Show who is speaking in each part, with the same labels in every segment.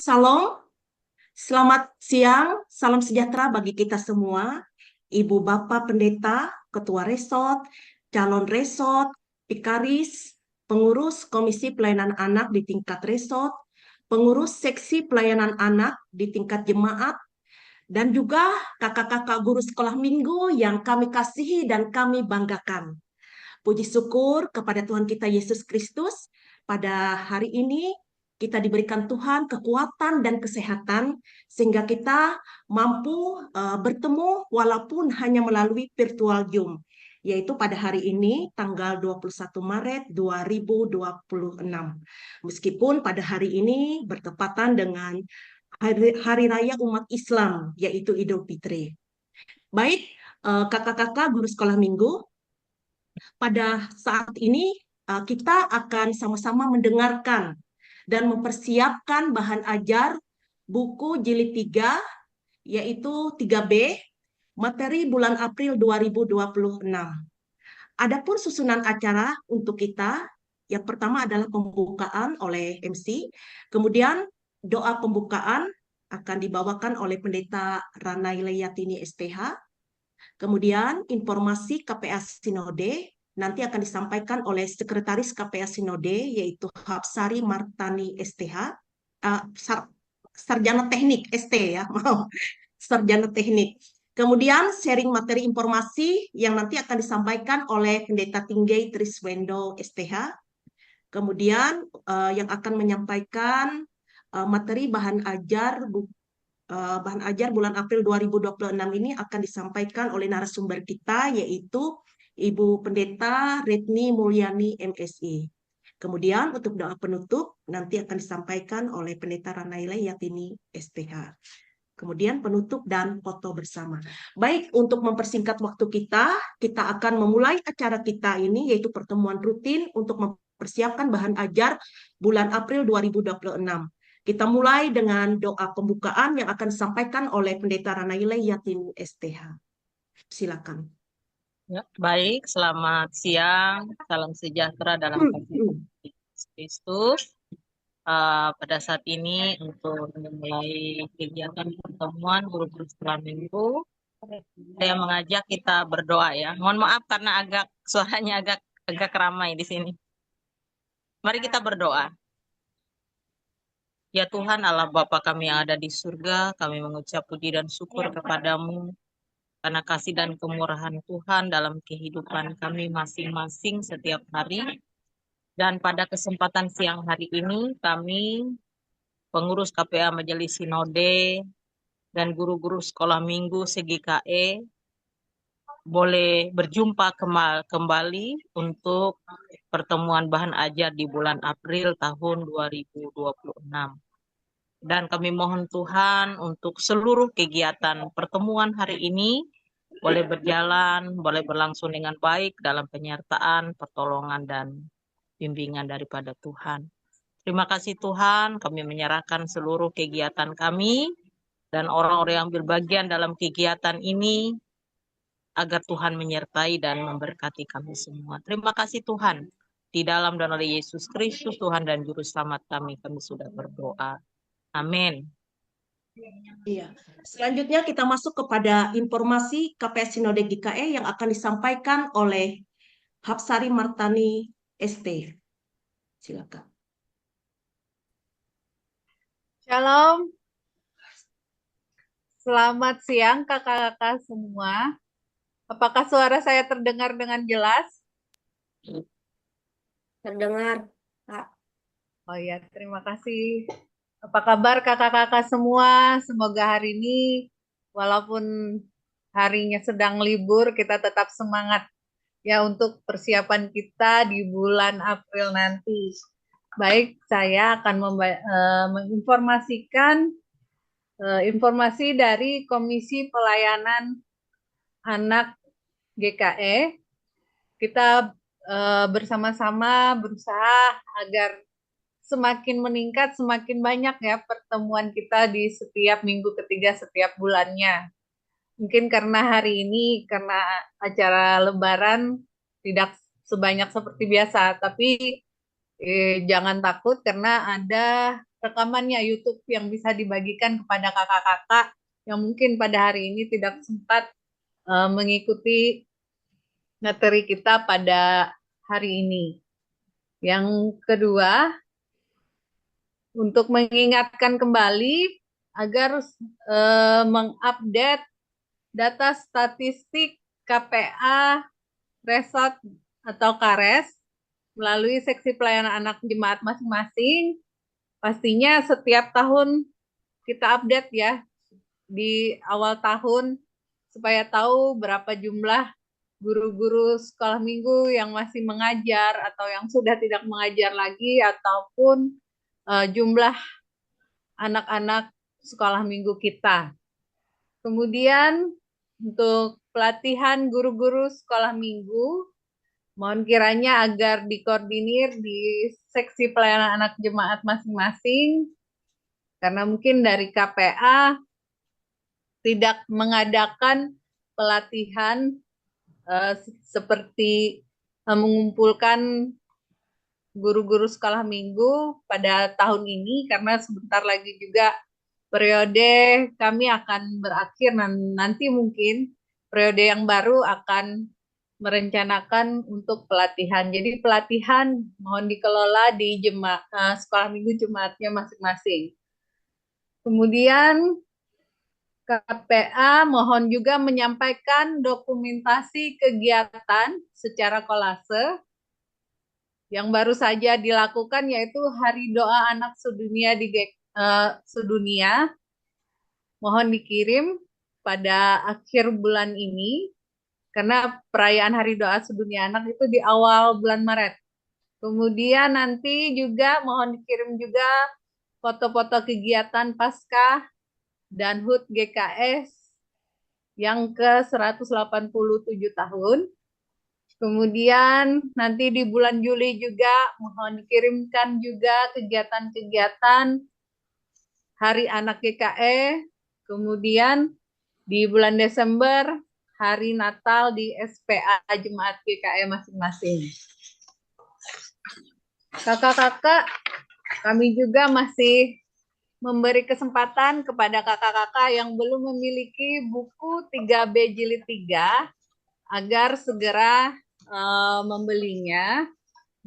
Speaker 1: Salam, selamat siang, salam sejahtera bagi kita semua. Ibu Bapak Pendeta, Ketua Resort, calon resort, Pikaris, pengurus Komisi Pelayanan Anak di tingkat resort, pengurus seksi pelayanan anak di tingkat jemaat, dan juga kakak-kakak guru sekolah minggu yang kami kasihi dan kami banggakan. Puji syukur kepada Tuhan kita Yesus Kristus, pada hari ini kita diberikan Tuhan kekuatan dan kesehatan sehingga kita mampu bertemu walaupun hanya melalui virtual Zoom, yaitu pada hari ini tanggal 21 Maret 2026. Meskipun pada hari ini bertepatan dengan hari raya umat Islam, yaitu Idul Fitri. Baik, kakak-kakak guru sekolah minggu, pada saat ini kita akan sama-sama mendengarkan dan mempersiapkan bahan ajar buku jilid 3, yaitu 3B, materi bulan April 2026. Adapun susunan acara untuk kita, yang pertama adalah pembukaan oleh MC, kemudian doa pembukaan akan dibawakan oleh Pendeta Ranaile Yatini SPH. Kemudian informasi KPA Sinode nanti akan disampaikan oleh Sekretaris KPA Sinode, yaitu Hapsari Martani STH, Sarjana Teknik ST ya, maaf, Sarjana Teknik. Kemudian sharing materi informasi yang nanti akan disampaikan oleh Pendeta Tinggai Triswendo STH. Kemudian yang akan menyampaikan materi bahan ajar bulan April 2026 ini akan disampaikan oleh narasumber kita, yaitu Ibu Pendeta Retni Mulyani MSI. Kemudian untuk doa penutup nanti akan disampaikan oleh Pendeta Ranaile Yatini SPH. Kemudian penutup dan foto bersama. Baik, untuk mempersingkat waktu kita akan memulai acara kita ini, yaitu pertemuan rutin untuk mempersiapkan bahan ajar bulan April 2026. Kita mulai dengan doa pembukaan yang akan disampaikan oleh Pendeta Ranaile Yatin STH. Silakan.
Speaker 2: Ya, baik, selamat siang, salam sejahtera dalam kasih Yesus Kristus. Pada saat ini untuk memulai kegiatan pertemuan guru-guru sekolah minggu, saya mengajak kita berdoa ya. Mohon maaf karena suaranya agak ramai di sini. Mari kita berdoa. Ya Tuhan Allah Bapa kami yang ada di surga, kami mengucap puji dan syukur kepadamu karena kasih dan kemurahan Tuhan dalam kehidupan kami masing-masing setiap hari. Dan pada kesempatan siang hari ini, kami pengurus KPA Majelis Sinode dan guru-guru sekolah minggu SGKE boleh berjumpa kembali untuk pertemuan bahan ajar di bulan April tahun 2026. Dan kami mohon Tuhan untuk seluruh kegiatan pertemuan hari ini boleh berjalan, boleh berlangsung dengan baik dalam penyertaan, pertolongan, dan bimbingan daripada Tuhan. Terima kasih Tuhan, kami menyerahkan seluruh kegiatan kami dan orang-orang yang berbagian dalam kegiatan ini agar Tuhan menyertai dan memberkati kami semua. Terima kasih Tuhan. Di dalam dan oleh Yesus Kristus Tuhan dan Juru Selamat kami sudah berdoa. Amin.
Speaker 1: Iya. Selanjutnya kita masuk kepada informasi KPA Sinode GKE yang akan disampaikan oleh Hapsari Martani ST. Silakan.
Speaker 3: Shalom, selamat siang kakak-kakak semua. Apakah suara saya terdengar dengan jelas?
Speaker 4: Terdengar, Kak.
Speaker 3: Oh ya, terima kasih. Apa kabar kakak-kakak semua? Semoga hari ini, walaupun harinya sedang libur, kita tetap semangat ya untuk persiapan kita di bulan April nanti. Baik, saya akan menginformasikan informasi dari Komisi Pelayanan Anak GKE. Kita bersama-sama berusaha agar semakin meningkat, semakin banyak ya pertemuan kita di setiap minggu ketiga setiap bulannya. Mungkin karena hari ini, karena acara Lebaran tidak sebanyak seperti biasa, tapi jangan takut karena ada rekamannya YouTube yang bisa dibagikan kepada kakak-kakak yang mungkin pada hari ini tidak sempat mengikuti materi kita pada hari ini. Yang kedua, untuk mengingatkan kembali agar mengupdate data statistik KPA, Resort atau Kares melalui seksi pelayanan anak jemaat masing-masing. Pastinya setiap tahun kita update ya di awal tahun supaya tahu berapa jumlah guru-guru sekolah minggu yang masih mengajar atau yang sudah tidak mengajar lagi ataupun jumlah anak-anak sekolah minggu kita. Kemudian untuk pelatihan guru-guru sekolah minggu, mohon kiranya agar dikoordinir di seksi pelayanan anak jemaat masing-masing, karena mungkin dari KPA tidak mengadakan pelatihan seperti mengumpulkan guru-guru sekolah minggu pada tahun ini, karena sebentar lagi juga periode kami akan berakhir, nanti mungkin periode yang baru akan merencanakan untuk pelatihan. Jadi pelatihan mohon dikelola di sekolah minggu jemaatnya masing-masing. Kemudian KPA mohon juga menyampaikan dokumentasi kegiatan secara kolase yang baru saja dilakukan, yaitu Hari Doa Anak Sedunia sedunia. Mohon dikirim pada akhir bulan ini, karena perayaan Hari Doa Sedunia Anak itu di awal bulan Maret. Kemudian nanti juga mohon dikirim juga foto-foto kegiatan Paskah dan HUT GKS yang ke-187 tahun. Kemudian nanti di bulan Juli juga mohon dikirimkan juga kegiatan-kegiatan Hari Anak GKE. Kemudian di bulan Desember Hari Natal di SPA Jemaat GKE masing-masing. Kakak-kakak, kami juga masih memberi kesempatan kepada kakak-kakak yang belum memiliki buku 3B Jilid 3 agar segera membelinya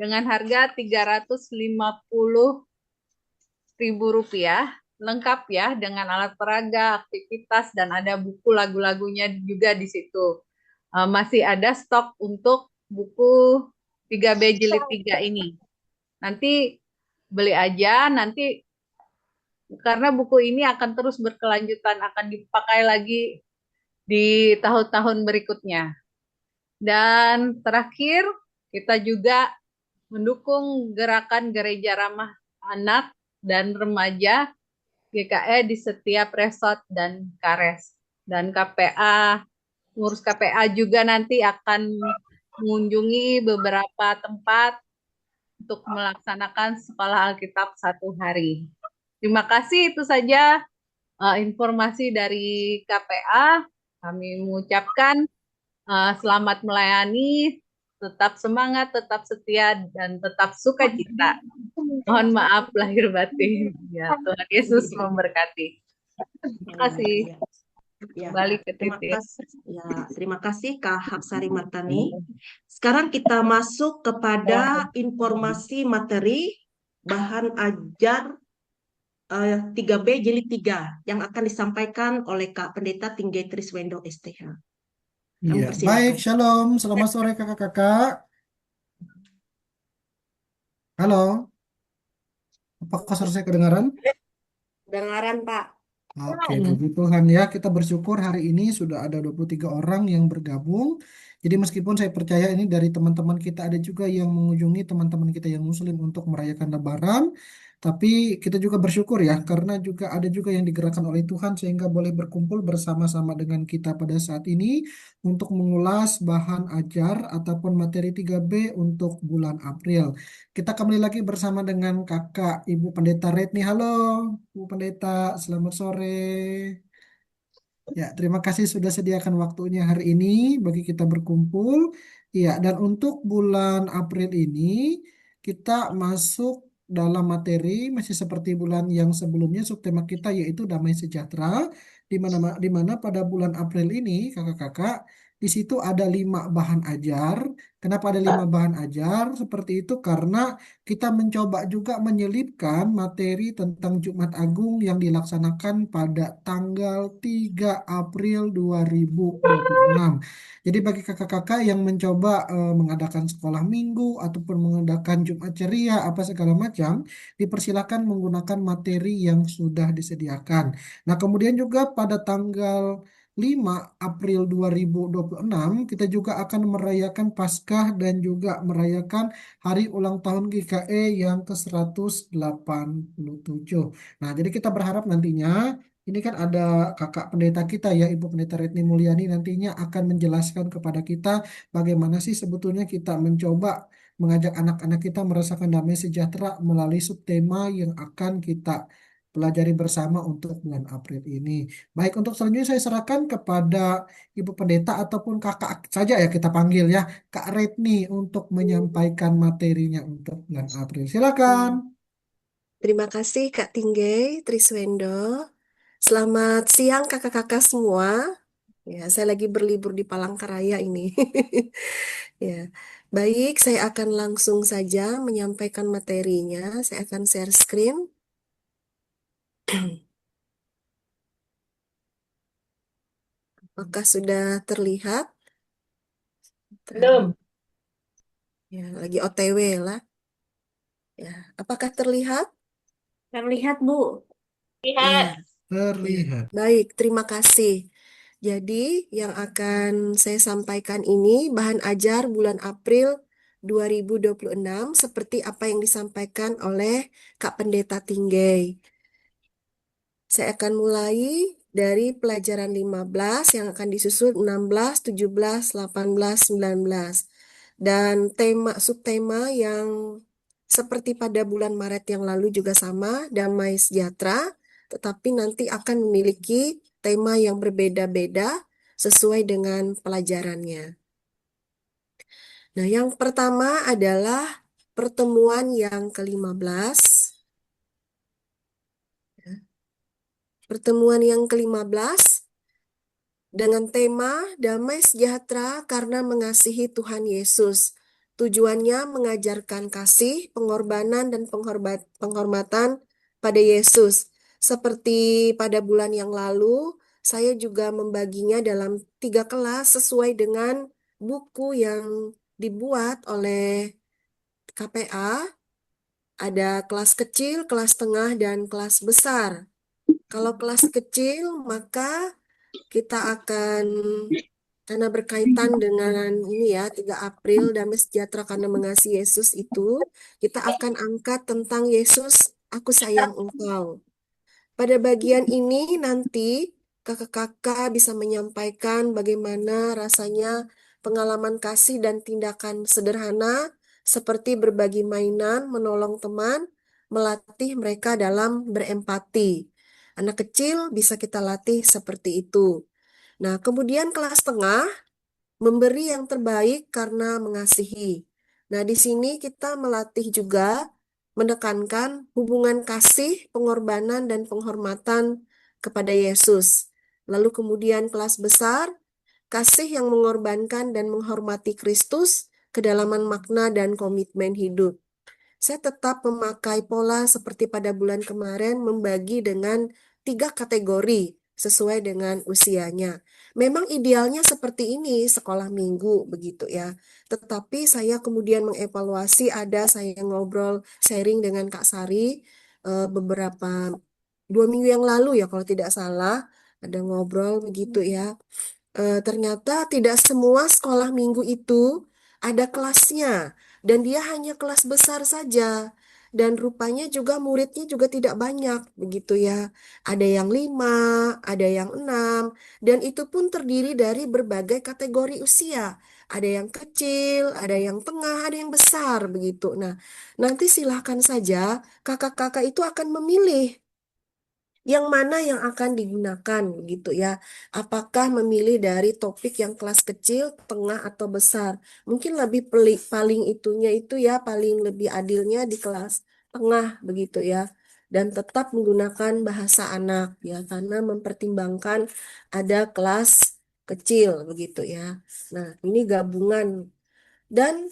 Speaker 3: dengan harga Rp350.000, lengkap ya dengan alat peraga, aktivitas, dan ada buku lagu-lagunya juga di situ. Masih ada stok untuk buku 3B Jilid 3 ini. Nanti beli aja, nanti karena buku ini akan terus berkelanjutan, akan dipakai lagi di tahun-tahun berikutnya. Dan terakhir, kita juga mendukung gerakan Gereja Ramah Anak dan Remaja GKE di setiap resort dan kares. Dan KPA, pengurus KPA juga nanti akan mengunjungi beberapa tempat untuk melaksanakan sekolah Alkitab 1 hari. Terima kasih, itu saja informasi dari KPA. Kami mengucapkan selamat melayani, tetap semangat, tetap setia, dan tetap sukacita. Mohon maaf lahir batin. Ya, Tuhan Yesus memberkati. Terima kasih.
Speaker 1: Ya,
Speaker 3: Balik ke
Speaker 1: terima
Speaker 3: titik.
Speaker 1: kasih. Ya, terima kasih Kak Hapsari Martani. Sekarang kita masuk kepada informasi materi bahan ajar 3B Jilid 3 yang akan disampaikan oleh Kak Pendeta Tinggai Triswendo STH. Kami
Speaker 5: Iya,
Speaker 1: persilakan.
Speaker 5: baik, shalom. Selamat sore kakak-kakak. Halo, apakah suara saya kedengaran?
Speaker 4: Dengaran, Pak.
Speaker 5: Oke, puji Tuhan ya. Kita bersyukur hari ini sudah ada 23 orang yang bergabung. Jadi meskipun saya percaya ini dari teman-teman kita ada juga yang mengunjungi teman-teman kita yang muslim untuk merayakan Lebaran. Tapi kita juga bersyukur ya karena juga ada juga yang digerakkan oleh Tuhan sehingga boleh berkumpul bersama-sama dengan kita pada saat ini untuk mengulas bahan ajar ataupun materi 3B untuk bulan April. Kita kembali lagi bersama dengan Kakak Ibu Pendeta Retni. Halo, Bu Pendeta, selamat sore. Ya, terima kasih sudah sediakan waktunya hari ini bagi kita berkumpul. Ya, dan untuk bulan April ini kita masuk dalam materi masih seperti bulan yang sebelumnya, subtema kita yaitu damai sejahtera, di mana pada bulan April ini kakak-kakak di situ ada 5 bahan ajar. Kenapa ada 5 bahan ajar seperti itu? Karena kita mencoba juga menyelipkan materi tentang Jumat Agung yang dilaksanakan pada tanggal 3 April 2026. Jadi bagi kakak-kakak yang mencoba mengadakan sekolah minggu ataupun mengadakan Jumat ceria apa segala macam, dipersilakan menggunakan materi yang sudah disediakan. Nah, kemudian juga pada tanggal 5 April 2026 kita juga akan merayakan Paskah dan juga merayakan hari ulang tahun GKE yang ke-187. Nah, jadi kita berharap nantinya ini kan ada kakak pendeta kita ya, Ibu Pendeta Retni Mulyani nantinya akan menjelaskan kepada kita bagaimana sih sebetulnya kita mencoba mengajak anak-anak kita merasakan damai sejahtera melalui subtema yang akan kita pelajari bersama untuk bulan April ini. Baik, untuk selanjutnya saya serahkan kepada Ibu Pendeta ataupun kakak saja ya kita panggil ya, Kak Retni untuk menyampaikan materinya untuk bulan April. Silakan.
Speaker 4: Terima kasih Kak Tinggay, Triswendo. Selamat siang kakak-kakak semua. Ya, saya lagi berlibur di Palangkaraya ini. Ya, baik, saya akan langsung saja menyampaikan materinya. Saya akan share screen. Apakah sudah terlihat?
Speaker 2: Belum.
Speaker 4: Ya, lagi OTW lah. Ya, apakah terlihat?
Speaker 1: Terlihat, Bu.
Speaker 4: Ya,
Speaker 2: Lihat.
Speaker 4: ya.
Speaker 5: Terlihat.
Speaker 4: Baik, terima kasih. Jadi, yang akan saya sampaikan ini bahan ajar bulan April 2026 seperti apa yang disampaikan oleh Kak Pendeta Tinggay. Saya akan mulai dari pelajaran 15 yang akan disusul 16, 17, 18, 19. Dan subtema yang seperti pada bulan Maret yang lalu juga sama, damai sejahtera, tetapi nanti akan memiliki tema yang berbeda-beda sesuai dengan pelajarannya. Nah, yang pertama adalah pertemuan yang ke-15. Pertemuan yang ke-15 dengan tema damai sejahtera karena mengasihi Tuhan Yesus. Tujuannya mengajarkan kasih, pengorbanan, dan penghormatan pada Yesus. Seperti pada bulan yang lalu, saya juga membaginya dalam 3 kelas sesuai dengan buku yang dibuat oleh KPA. Ada kelas kecil, kelas tengah, dan kelas besar. Kalau kelas kecil, maka kita akan, karena berkaitan dengan ini ya, 3 April, damai sejahtera karena mengasihi Yesus itu, kita akan angkat tentang Yesus, aku sayang engkau. Pada bagian ini nanti kakak-kakak bisa menyampaikan bagaimana rasanya pengalaman kasih dan tindakan sederhana seperti berbagi mainan, menolong teman, melatih mereka dalam berempati. Anak kecil bisa kita latih seperti itu. Nah, kemudian kelas tengah memberi yang terbaik karena mengasihi. Nah, di sini kita melatih juga menekankan hubungan kasih, pengorbanan, dan penghormatan kepada Yesus. Lalu kemudian kelas besar, kasih yang mengorbankan dan menghormati Kristus, kedalaman makna dan komitmen hidup. Saya tetap memakai pola seperti pada bulan kemarin, membagi dengan 3 kategori sesuai dengan usianya. Memang idealnya seperti ini, sekolah minggu begitu ya. Tetapi saya kemudian mengevaluasi, saya ngobrol sharing dengan Kak Sari beberapa 2 minggu yang lalu ya kalau tidak salah, ada ngobrol begitu ya. Ternyata tidak semua sekolah minggu itu ada kelasnya dan dia hanya kelas besar saja dan rupanya juga muridnya juga tidak banyak begitu ya. Ada yang 5, ada yang 6 dan itu pun terdiri dari berbagai kategori usia. Ada yang kecil, ada yang tengah, ada yang besar begitu. Nah, nanti silahkan saja kakak-kakak itu akan memilih yang mana yang akan digunakan gitu ya. Apakah memilih dari topik yang kelas kecil, tengah atau besar? Mungkin lebih paling itunya itu ya paling lebih adilnya di kelas tengah begitu ya, dan tetap menggunakan bahasa anak ya, karena mempertimbangkan ada kelas kecil begitu ya. Nah, ini gabungan. Dan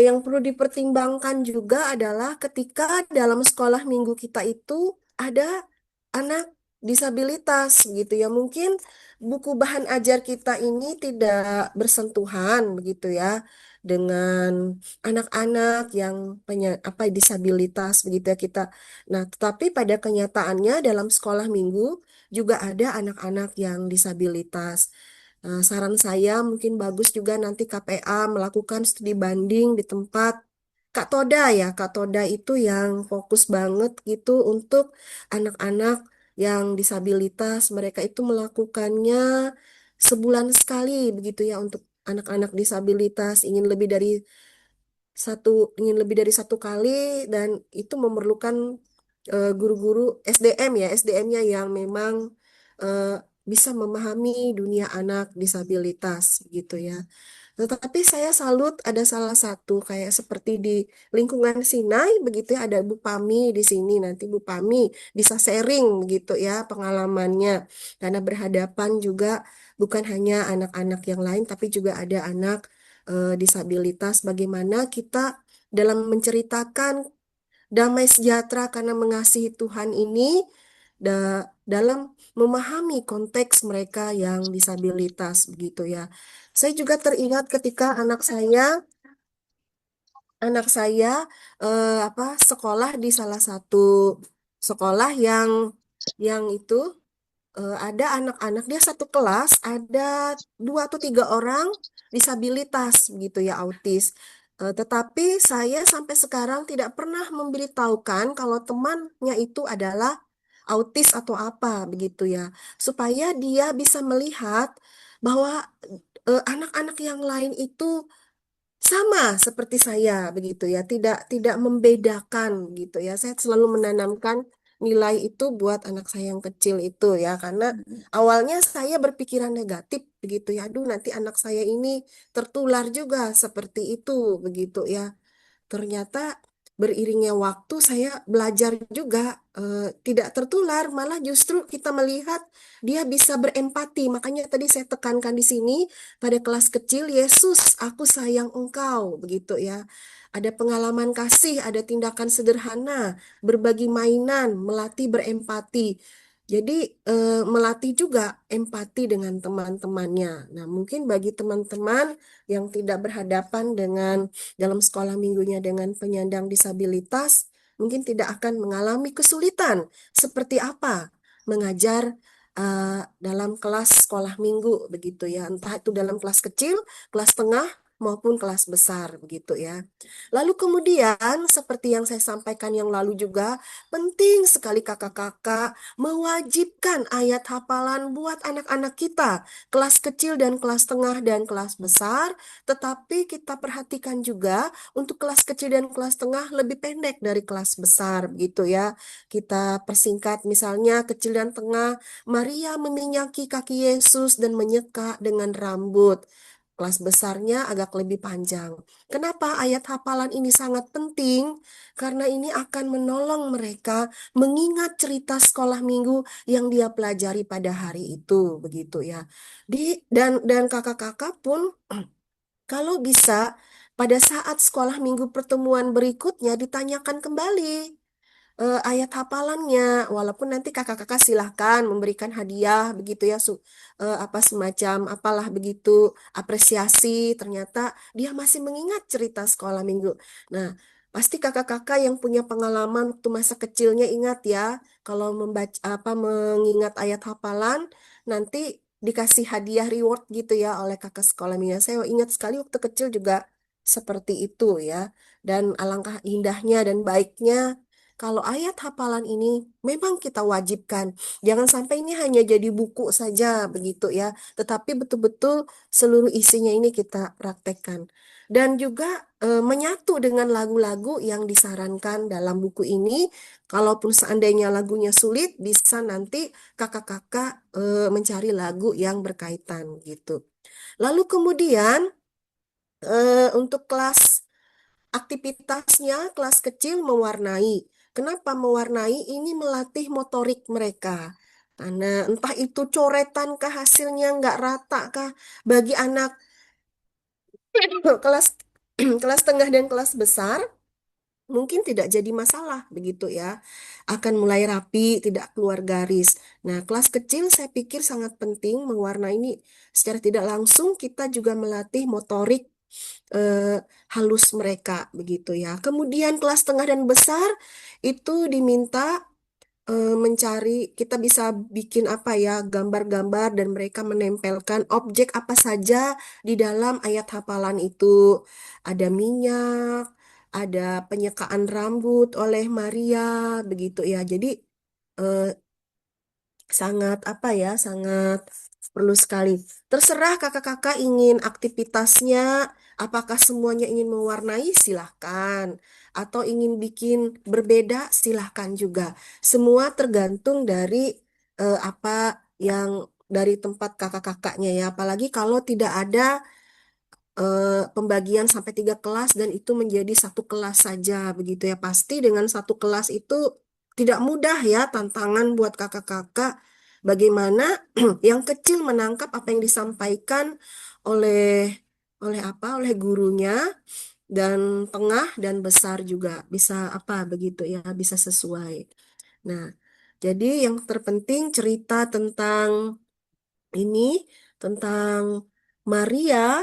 Speaker 4: yang perlu dipertimbangkan juga adalah ketika dalam sekolah minggu kita itu ada anak disabilitas gitu ya. Mungkin buku bahan ajar kita ini tidak bersentuhan begitu ya dengan anak-anak yang disabilitas begitu ya kita. Nah, tetapi pada kenyataannya dalam sekolah minggu juga ada anak-anak yang disabilitas. Saran saya mungkin bagus juga nanti KPA melakukan studi banding di tempat Kak Toda ya. Kak Toda itu yang fokus banget gitu untuk anak-anak yang disabilitas. Mereka itu melakukannya sebulan sekali begitu ya untuk anak-anak disabilitas ingin lebih dari satu kali, dan itu memerlukan guru-guru SDM ya, SDM-nya yang memang eh, bisa memahami dunia anak disabilitas gitu ya. Tetapi saya salut ada salah satu kayak seperti di lingkungan Sinai begitu ya, ada Bu Pami di sini, nanti Bu Pami bisa sharing begitu ya pengalamannya, karena berhadapan juga bukan hanya anak-anak yang lain tapi juga ada anak disabilitas. Bagaimana kita dalam menceritakan damai sejahtera karena mengasihi Tuhan ini dalam memahami konteks mereka yang disabilitas begitu ya. Saya juga teringat ketika anak saya sekolah di salah satu sekolah yang itu ada anak-anak dia satu kelas ada 2 atau 3 orang disabilitas begitu ya, autis. Tetapi saya sampai sekarang tidak pernah memberitahukan kalau temannya itu adalah autis atau apa begitu ya, supaya dia bisa melihat bahwa anak-anak yang lain itu sama seperti saya begitu ya, tidak membedakan gitu ya. Saya selalu menanamkan nilai itu buat anak saya yang kecil itu ya, karena awalnya saya berpikiran negatif begitu ya. Aduh, nanti anak saya ini tertular juga seperti itu begitu ya. Ternyata beriringnya waktu saya belajar juga tidak tertular, malah justru kita melihat dia bisa berempati. Makanya tadi saya tekankan di sini pada kelas kecil, Yesus, aku sayang engkau, begitu ya. Ada pengalaman kasih, ada tindakan sederhana, berbagi mainan, melatih berempati. Jadi melatih juga empati dengan teman-temannya. Nah, mungkin bagi teman-teman yang tidak berhadapan dengan dalam sekolah minggunya dengan penyandang disabilitas, mungkin tidak akan mengalami kesulitan seperti apa mengajar dalam kelas sekolah minggu begitu ya, entah itu dalam kelas kecil, kelas tengah maupun kelas besar begitu ya. Lalu kemudian seperti yang saya sampaikan yang lalu juga, penting sekali kakak-kakak mewajibkan ayat hafalan buat anak-anak kita, kelas kecil dan kelas tengah dan kelas besar. Tetapi kita perhatikan juga untuk kelas kecil dan kelas tengah lebih pendek dari kelas besar begitu ya. Kita persingkat misalnya kecil dan tengah, Maria meminyaki kaki Yesus dan menyeka dengan rambut. Kelas besarnya agak lebih panjang. Kenapa ayat hafalan ini sangat penting? Karena ini akan menolong mereka mengingat cerita sekolah minggu yang dia pelajari pada hari itu begitu ya. Dan kakak-kakak pun kalau bisa, pada saat sekolah minggu pertemuan berikutnya ditanyakan kembali ayat hafalannya, walaupun nanti kakak-kakak silahkan memberikan hadiah begitu ya, semacam apalah begitu, apresiasi, ternyata dia masih mengingat cerita sekolah minggu. Nah, pasti kakak-kakak yang punya pengalaman waktu masa kecilnya ingat ya, kalau mengingat ayat hafalan, nanti dikasih hadiah reward gitu ya oleh kakak sekolah minggu. Saya ingat sekali waktu kecil juga seperti itu ya. Dan alangkah indahnya dan baiknya kalau ayat hafalan ini memang kita wajibkan. Jangan sampai ini hanya jadi buku saja begitu ya, tetapi betul-betul seluruh isinya ini kita praktekkan. Dan juga menyatu dengan lagu-lagu yang disarankan dalam buku ini. Kalaupun seandainya lagunya sulit, bisa nanti kakak-kakak mencari lagu yang berkaitan gitu. Lalu kemudian untuk kelas aktivitasnya kelas kecil mewarnai. Kenapa mewarnai? Ini melatih motorik mereka. Karena entah itu coretan kah hasilnya nggak rata kah bagi anak kelas kelas tengah dan kelas besar mungkin tidak jadi masalah begitu ya. Akan mulai rapi, tidak keluar garis. Nah, kelas kecil saya pikir sangat penting mewarnai ini secara tidak langsung kita juga melatih motorik eh, halus mereka begitu ya. Kemudian kelas tengah dan besar itu diminta mencari, kita bisa bikin apa ya, gambar-gambar dan mereka menempelkan objek apa saja di dalam ayat hafalan itu. Ada minyak, ada penyekaan rambut oleh Maria, begitu ya. Jadi eh, sangat apa ya, sangat perlu sekali. Terserah kakak-kakak ingin aktivitasnya, apakah semuanya ingin mewarnai, silahkan. Atau ingin bikin berbeda, silahkan juga. Semua tergantung dari apa yang dari tempat kakak-kakaknya ya. Apalagi kalau tidak ada pembagian sampai 3 kelas dan itu menjadi satu kelas saja begitu ya. Pasti dengan satu kelas itu tidak mudah ya, tantangan buat kakak-kakak bagaimana yang kecil menangkap apa yang disampaikan oleh oleh gurunya, dan tengah dan besar juga bisa apa begitu ya, bisa sesuai. Nah, jadi yang terpenting cerita tentang ini, tentang Maria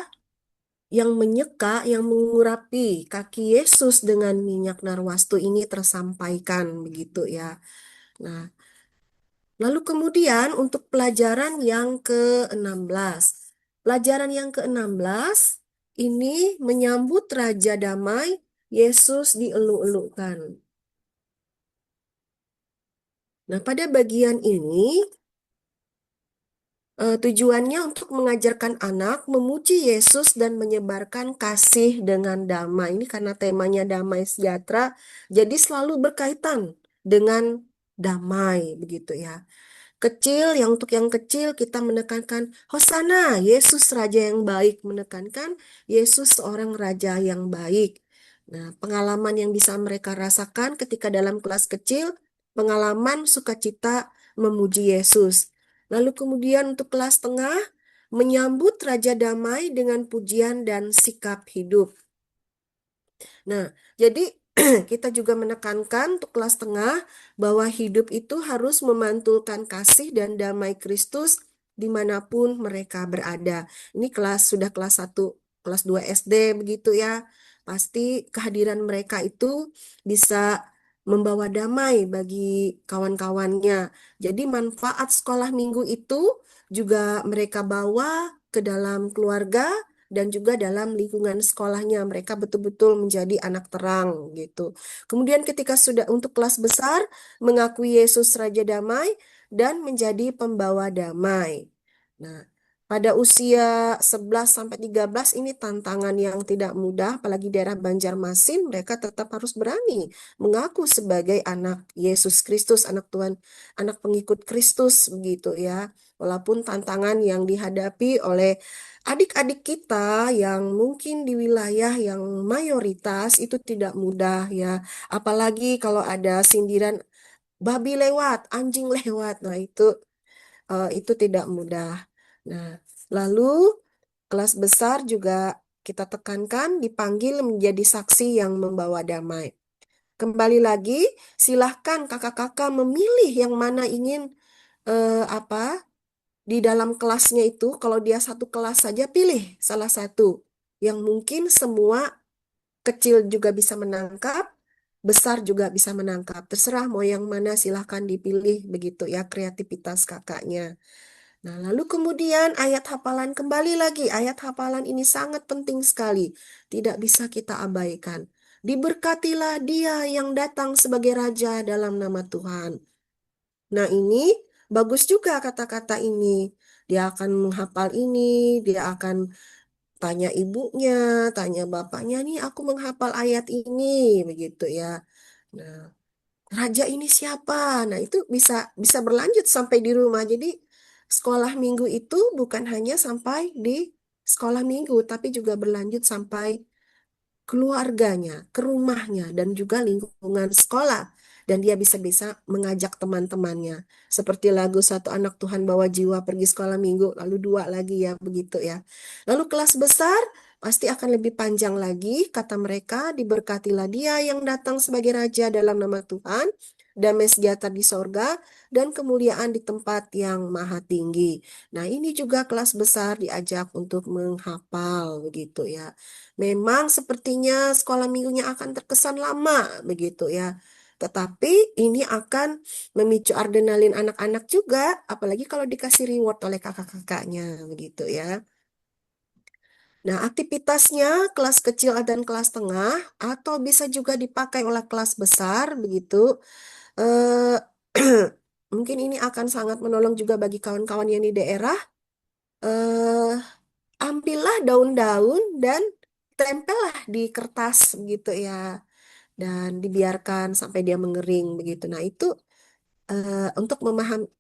Speaker 4: yang menyeka, yang mengurapi kaki Yesus dengan minyak narwastu ini tersampaikan begitu ya. Nah, lalu kemudian untuk pelajaran yang ke-16. Pelajaran yang ke-16 ini menyambut Raja Damai, Yesus dieluk-elukkan. Nah, pada bagian ini tujuannya untuk mengajarkan anak memuji Yesus dan menyebarkan kasih dengan damai. Ini karena temanya damai sejahtera, jadi selalu berkaitan dengan damai begitu ya. Kecil, yang untuk yang kecil kita menekankan Hosana, Yesus Raja yang baik, menekankan Yesus seorang Raja yang baik. Nah, pengalaman yang bisa mereka rasakan ketika dalam kelas kecil, pengalaman sukacita memuji Yesus. Lalu kemudian untuk kelas tengah, menyambut Raja Damai dengan pujian dan sikap hidup. Nah, jadi kita juga menekankan untuk kelas tengah bahwa hidup itu harus memantulkan kasih dan damai Kristus dimanapun mereka berada. Ini sudah kelas 1, kelas 2 SD begitu ya. Pasti kehadiran mereka itu bisa membawa damai bagi kawan-kawannya. Jadi manfaat sekolah minggu itu juga mereka bawa ke dalam keluarga dan juga dalam lingkungan sekolahnya. Mereka betul-betul menjadi anak terang gitu. Kemudian ketika sudah untuk kelas besar, mengakui Yesus Raja Damai dan menjadi pembawa damai. Nah, pada usia 11 sampai 13 ini tantangan yang tidak mudah, apalagi daerah Banjarmasin, mereka tetap harus berani mengaku sebagai anak Yesus Kristus, anak Tuhan, anak pengikut Kristus begitu ya. Walaupun tantangan yang dihadapi oleh adik-adik kita yang mungkin di wilayah yang mayoritas itu tidak mudah ya. Apalagi kalau ada sindiran babi lewat, anjing lewat. Nah, itu tidak mudah. Nah, lalu kelas besar juga kita tekankan dipanggil menjadi saksi yang membawa damai. Kembali lagi, silahkan kakak-kakak memilih yang mana ingin apa di dalam kelasnya itu. Kalau dia satu kelas saja, pilih salah satu yang mungkin semua kecil juga bisa menangkap, besar juga bisa menangkap. Terserah mau yang mana, silahkan dipilih begitu ya, kreativitas kakaknya. Nah, lalu kemudian ayat hafalan, kembali lagi, ayat hafalan ini sangat penting sekali, tidak bisa kita abaikan. Diberkatilah dia yang datang sebagai raja dalam nama Tuhan. Nah, ini bagus juga kata-kata ini. Dia akan menghafal ini, dia akan tanya ibunya, tanya bapaknya, nih aku menghafal ayat ini, begitu ya. Nah, raja ini siapa? Nah, itu bisa bisa berlanjut sampai di rumah. Jadi, sekolah minggu itu bukan hanya sampai di sekolah minggu, tapi juga berlanjut sampai keluarganya, ke rumahnya, dan juga lingkungan sekolah. Dan dia bisa-bisa mengajak teman-temannya. Seperti lagu Satu Anak Tuhan Bawa Jiwa pergi sekolah minggu, lalu dua lagi ya, begitu ya. Lalu kelas besar pasti akan lebih panjang lagi, kata mereka, diberkatilah dia yang datang sebagai raja dalam nama Tuhan, damai sejahtera di sorga, dan kemuliaan di tempat yang maha tinggi. Nah, ini juga kelas besar diajak untuk menghafal, begitu ya. Memang sepertinya sekolah minggunya akan terkesan lama begitu ya. Tetapi ini akan memicu adrenalin anak-anak juga, apalagi kalau dikasih reward oleh kakak-kakaknya begitu ya. Nah, aktivitasnya kelas kecil dan kelas tengah atau bisa juga dipakai oleh kelas besar begitu. Eh mungkin ini akan sangat menolong juga bagi kawan-kawan yang di daerah. Eh ambillah daun-daun dan tempellah di kertas gitu ya, dan dibiarkan sampai dia mengering begitu. Nah, itu untuk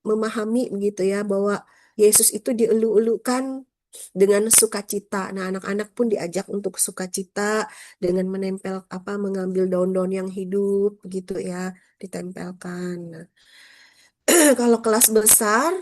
Speaker 4: memahami begitu ya bahwa Yesus itu dielu-elukan dengan sukacita. Nah, anak-anak pun diajak untuk sukacita dengan menempel mengambil daun-daun yang hidup begitu ya, ditempelkan. Nah, kalau kelas besar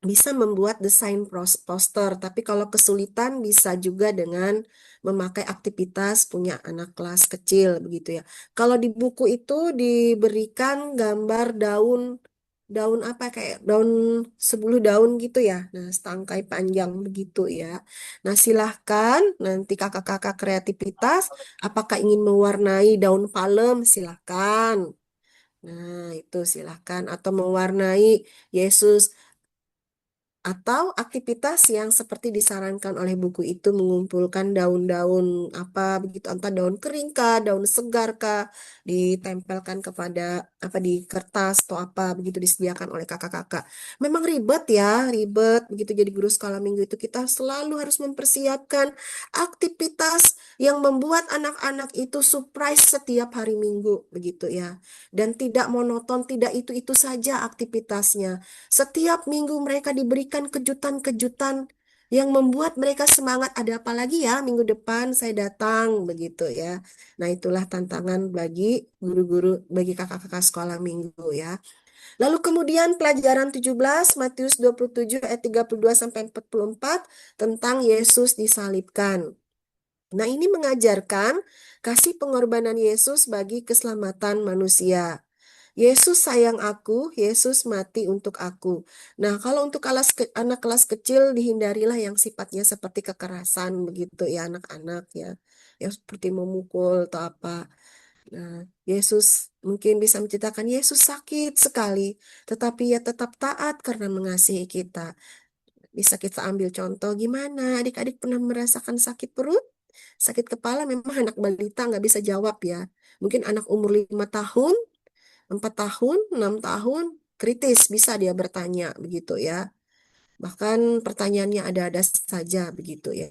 Speaker 4: bisa membuat desain poster, tapi kalau kesulitan bisa juga dengan memakai aktivitas punya anak kelas kecil begitu ya. Kalau di buku itu diberikan gambar daun daun apa kayak daun 10 daun gitu ya. Nah, setangkai panjang begitu ya. Nah, silahkan nanti kakak-kakak kreativitas apakah ingin mewarnai daun palem silahkan. Nah, itu silahkan atau mewarnai Yesus atau aktivitas yang seperti disarankan oleh buku itu mengumpulkan daun-daun apa begitu, entah daun kering kah, daun segar kah, ditempelkan kepada di kertas atau apa begitu disediakan oleh kakak-kakak. Memang ribet ya, ribet begitu jadi guru sekolah minggu itu kita selalu harus mempersiapkan aktivitas yang membuat anak-anak itu surprise setiap hari Minggu begitu ya. Dan tidak monoton, tidak itu-itu saja aktivitasnya. Setiap minggu mereka diberikan kejutan-kejutan yang membuat mereka semangat. Ada apa lagi ya minggu depan saya datang begitu ya. Nah, itulah tantangan bagi guru-guru, bagi kakak-kakak sekolah minggu ya. Lalu kemudian pelajaran 17 Matius 27 ayat 32 sampai 44 tentang Yesus disalibkan. Nah, ini mengajarkan kasih pengorbanan Yesus bagi keselamatan manusia. Yesus sayang aku, Yesus mati untuk aku. Nah, kalau untuk anak kelas kecil dihindarilah yang sifatnya seperti kekerasan begitu ya anak-anak ya. Yang seperti memukul atau apa. Nah, Yesus mungkin bisa menceritakan Yesus sakit sekali, tetapi ia tetap taat karena mengasihi kita. Bisa kita ambil contoh gimana adik-adik pernah merasakan sakit perut? Sakit kepala memang anak balita nggak bisa jawab ya. Mungkin anak umur 5 tahun 4 tahun, 6 tahun, kritis bisa dia bertanya begitu ya. Bahkan pertanyaannya ada-ada saja begitu ya.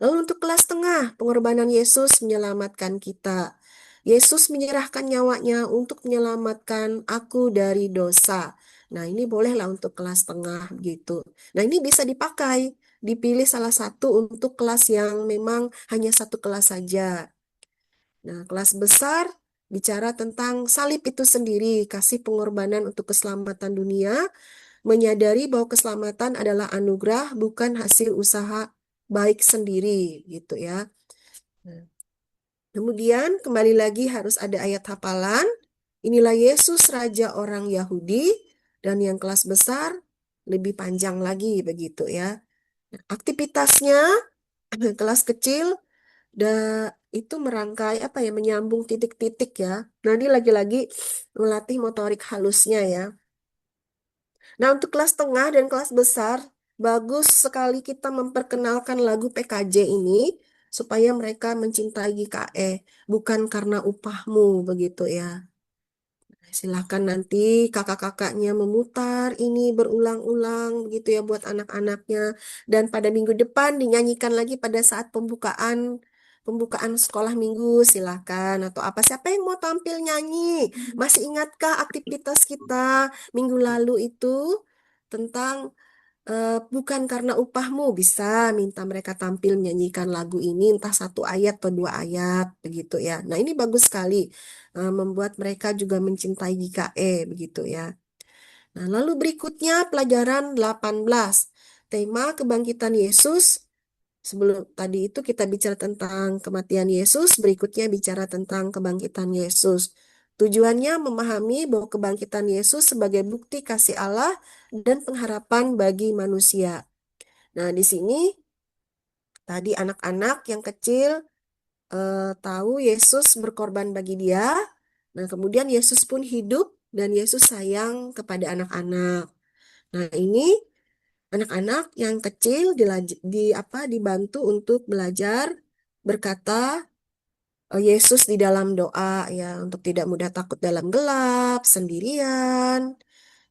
Speaker 4: Lalu untuk kelas tengah, pengorbanan Yesus menyelamatkan kita. Yesus menyerahkan nyawanya untuk menyelamatkan aku dari dosa. Nah, ini bolehlah untuk kelas tengah begitu. Nah, ini bisa dipakai. Dipilih salah satu untuk kelas yang memang hanya satu kelas saja. Nah, kelas besar bicara tentang salib itu sendiri, kasih pengorbanan untuk keselamatan dunia, menyadari bahwa keselamatan adalah anugerah, bukan hasil usaha baik sendiri, gitu ya. Nah, kemudian kembali lagi harus ada ayat hafalan. Inilah Yesus Raja orang Yahudi, dan yang kelas besar lebih panjang lagi begitu ya. Nah, aktivitasnya kelas kecil itu merangkai menyambung titik-titik ya. Nah, ini lagi-lagi melatih motorik halusnya ya. Nah, untuk kelas tengah dan kelas besar, bagus sekali kita memperkenalkan lagu PKJ ini supaya mereka mencintai GKE, bukan karena upahmu begitu ya. Silahkan nanti kakak-kakaknya memutar ini berulang-ulang begitu ya buat anak-anaknya. Dan pada minggu depan dinyanyikan lagi pada saat pembukaan sekolah minggu silahkan. Atau apa siapa yang mau tampil nyanyi? Masih ingatkah aktivitas kita minggu lalu itu tentang bukan karena upahmu, bisa minta mereka tampil menyanyikan lagu ini entah 1 ayat atau 2 ayat begitu ya. Nah, ini bagus sekali, membuat mereka juga mencintai GKE begitu ya. Nah, lalu berikutnya pelajaran 18. Tema kebangkitan Yesus. Sebelum tadi itu kita bicara tentang kematian Yesus, berikutnya bicara tentang kebangkitan Yesus. Tujuannya memahami bahwa kebangkitan Yesus sebagai bukti kasih Allah dan pengharapan bagi manusia. Nah, di sini tadi anak-anak yang kecil tahu Yesus berkorban bagi dia. Nah, kemudian Yesus pun hidup dan Yesus sayang kepada anak-anak. Nah, ini anak-anak yang kecil dibantu untuk belajar berkata Yesus di dalam doa ya untuk tidak mudah takut dalam gelap, sendirian.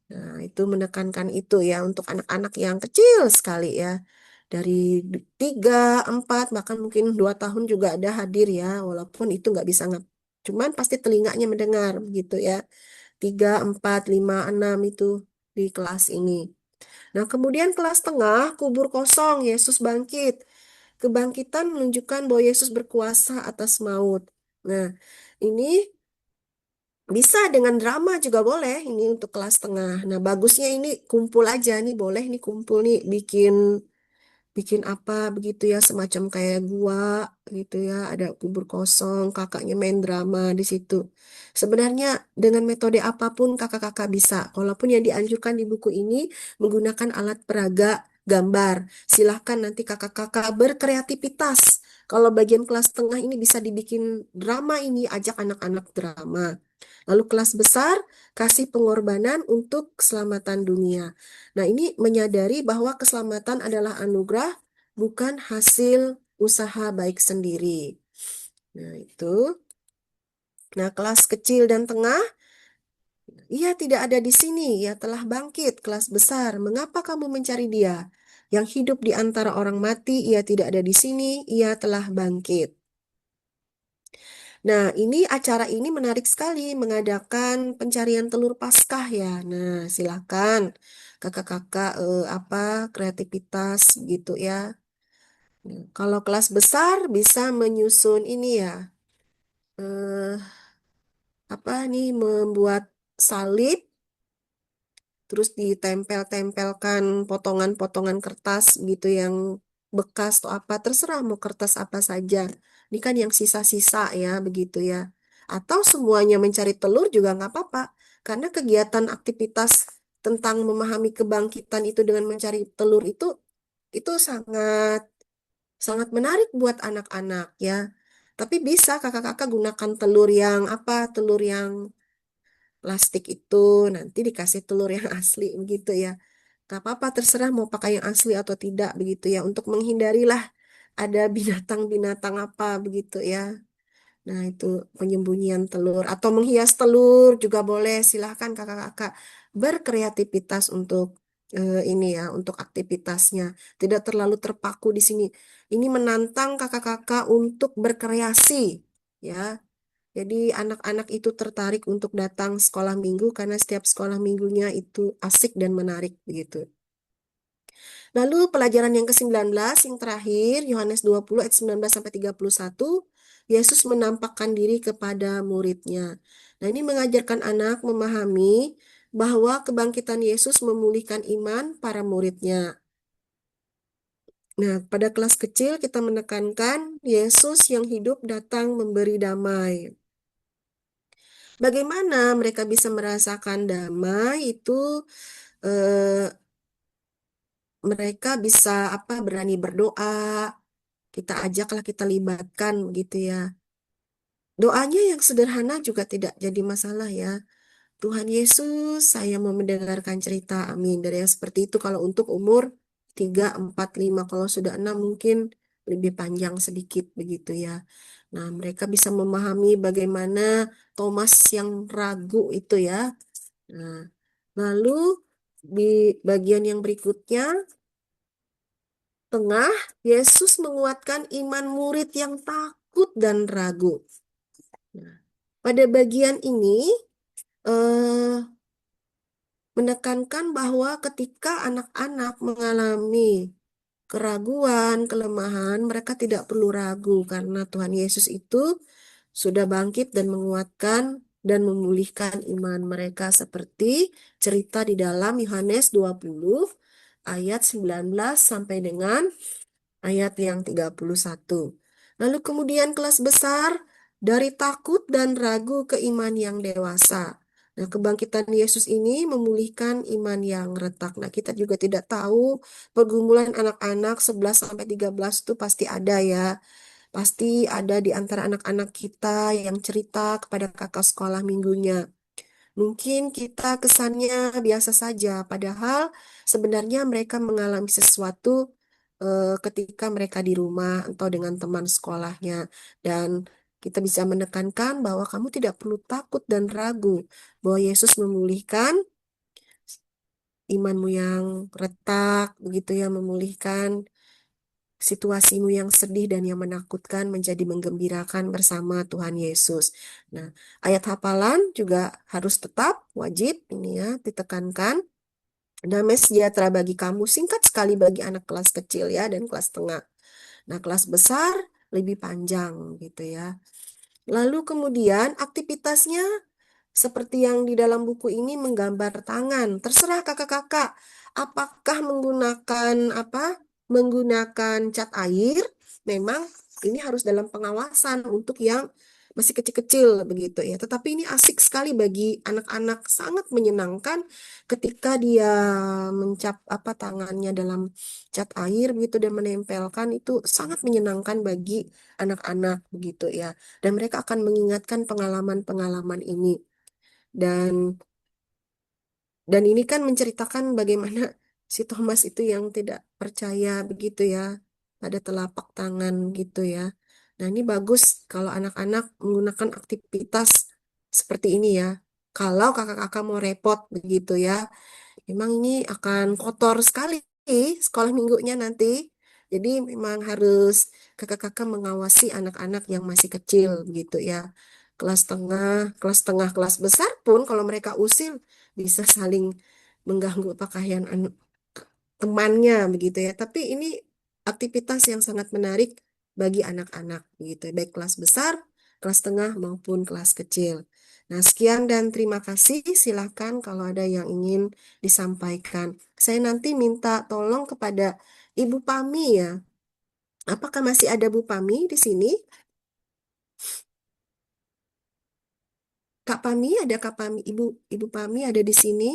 Speaker 4: Nah, itu menekankan itu ya untuk anak-anak yang kecil sekali ya. Dari 3, 4, bahkan mungkin 2 tahun juga ada hadir ya, walaupun itu nggak bisa cuman pasti telinganya mendengar begitu ya. 3, 4, 5, 6 itu di kelas ini. Nah, kemudian kelas tengah, kubur kosong, Yesus bangkit. Kebangkitan menunjukkan bahwa Yesus berkuasa atas maut. Nah, ini bisa dengan drama juga boleh, ini untuk kelas tengah. Nah, bagusnya ini kumpul aja, nih boleh nih kumpul nih bikin bikin apa begitu ya semacam kayak gua gitu ya ada kubur kosong kakaknya main drama di situ sebenarnya dengan metode apapun kakak-kakak bisa walaupun yang dianjurkan di buku ini menggunakan alat peraga gambar silahkan nanti kakak-kakak berkreativitas kalau bagian kelas tengah ini bisa dibikin drama ini ajak anak-anak drama lalu kelas besar kasih pengorbanan untuk keselamatan dunia. Nah, ini menyadari bahwa keselamatan adalah anugerah, bukan hasil usaha baik sendiri. Nah, itu. Nah, kelas kecil dan tengah, ia tidak ada di sini, ia telah bangkit. Kelas besar, mengapa kamu mencari dia? Yang hidup di antara orang mati, ia tidak ada di sini, ia telah bangkit. Nah, ini acara ini menarik sekali mengadakan pencarian telur Paskah ya. Nah, silakan kakak-kakak kreativitas gitu ya. Nah, kalau kelas besar bisa menyusun ini ya. eh nih membuat salib terus ditempel-tempelkan potongan-potongan kertas gitu yang bekas atau apa, terserah mau kertas apa saja. Ini kan yang sisa-sisa ya, begitu ya. Atau semuanya mencari telur juga nggak apa-apa, karena kegiatan aktivitas tentang memahami kebangkitan itu dengan mencari telur itu sangat sangat menarik buat anak-anak ya. Tapi bisa kakak-kakak gunakan telur yang apa, telur yang plastik itu nanti dikasih telur yang asli begitu ya. Gak apa-apa terserah mau pakai yang asli atau tidak begitu ya. Untuk menghindarilah ada binatang-binatang apa begitu ya. Nah itu penyembunyian telur atau menghias telur juga boleh. Silahkan kakak-kakak berkreativitas untuk ini ya untuk aktivitasnya. Tidak terlalu terpaku di sini. Ini menantang kakak-kakak untuk berkreasi ya. Jadi anak-anak itu tertarik untuk datang sekolah minggu karena setiap sekolah minggunya itu asik dan menarik begitu. Lalu pelajaran yang ke-19 yang terakhir Yohanes 20 ayat 19 sampai 31 Yesus menampakkan diri kepada muridnya. Nah, ini mengajarkan anak memahami bahwa kebangkitan Yesus memulihkan iman para muridnya. Nah, pada kelas kecil kita menekankan Yesus yang hidup datang memberi damai. Bagaimana mereka bisa merasakan damai itu eh, mereka bisa berani berdoa. Kita ajaklah kita libatkan gitu ya. Doanya yang sederhana juga tidak jadi masalah ya. Tuhan Yesus, saya mau mendengarkan cerita. Amin. Dari yang seperti itu kalau untuk umur 3, 4, 5. Kalau sudah 6 mungkin lebih panjang sedikit begitu ya. Nah, mereka bisa memahami bagaimana Thomas yang ragu itu ya. Nah, lalu di bagian yang berikutnya, tengah, Yesus menguatkan iman murid yang takut dan ragu. Nah, pada bagian ini, eh, menekankan bahwa ketika anak-anak mengalami keraguan, kelemahan, mereka tidak perlu ragu karena Tuhan Yesus itu sudah bangkit dan menguatkan dan memulihkan iman mereka seperti cerita di dalam Yohanes 20 ayat 19 sampai dengan ayat yang 31. Lalu kemudian kelas besar dari takut dan ragu ke iman yang dewasa. Nah, kebangkitan Yesus ini memulihkan iman yang retak. Nah, kita juga tidak tahu pergumulan anak-anak 11 sampai 13 itu pasti ada ya. Pasti ada di antara anak-anak kita yang cerita kepada kakak sekolah minggunya. Mungkin kita kesannya biasa saja, padahal sebenarnya mereka mengalami sesuatu ketika mereka di rumah atau dengan teman sekolahnya. Dan kita bisa menekankan bahwa kamu tidak perlu takut dan ragu bahwa Yesus memulihkan imanmu yang retak, begitu ya, memulihkan situasimu yang sedih dan yang menakutkan menjadi menggembirakan bersama Tuhan Yesus. Nah, ayat hafalan juga harus tetap wajib ini ya ditekankan. Damai sejahtera bagi kamu singkat sekali bagi anak kelas kecil ya dan kelas tengah. Nah, kelas besar lebih panjang gitu ya. Lalu kemudian aktivitasnya seperti yang di dalam buku ini menggambar tangan. Terserah kakak-kakak, apakah menggunakan apa? Menggunakan cat air. Memang ini harus dalam pengawasan untuk yang masih kecil-kecil begitu ya. Tetapi ini asik sekali bagi anak-anak, sangat menyenangkan ketika dia mencap apa tangannya dalam cat air begitu dan menempelkan itu sangat menyenangkan bagi anak-anak begitu ya. Dan mereka akan mengingatkan pengalaman-pengalaman ini. Dan dan ini kan menceritakan bagaimana si Thomas itu yang tidak percaya begitu ya pada telapak tangan gitu ya. Nah, ini bagus kalau anak-anak menggunakan aktivitas seperti ini ya. Kalau kakak-kakak mau repot begitu ya. Memang ini akan kotor sekali sekolah minggunya nanti. Jadi memang harus kakak-kakak mengawasi anak-anak yang masih kecil gitu ya. Kelas tengah, kelas besar pun kalau mereka usil bisa saling mengganggu pakaian temannya begitu ya. Tapi ini aktivitas yang sangat menarik bagi anak-anak gitu, baik kelas besar, kelas tengah maupun kelas kecil. Nah, sekian dan terima kasih. Silakan kalau ada yang ingin disampaikan. Saya nanti minta tolong kepada Ibu Pami ya. Apakah masih ada Bu Pami di sini? Kak Pami, ada Kak Pami? Ibu Pami ada di sini?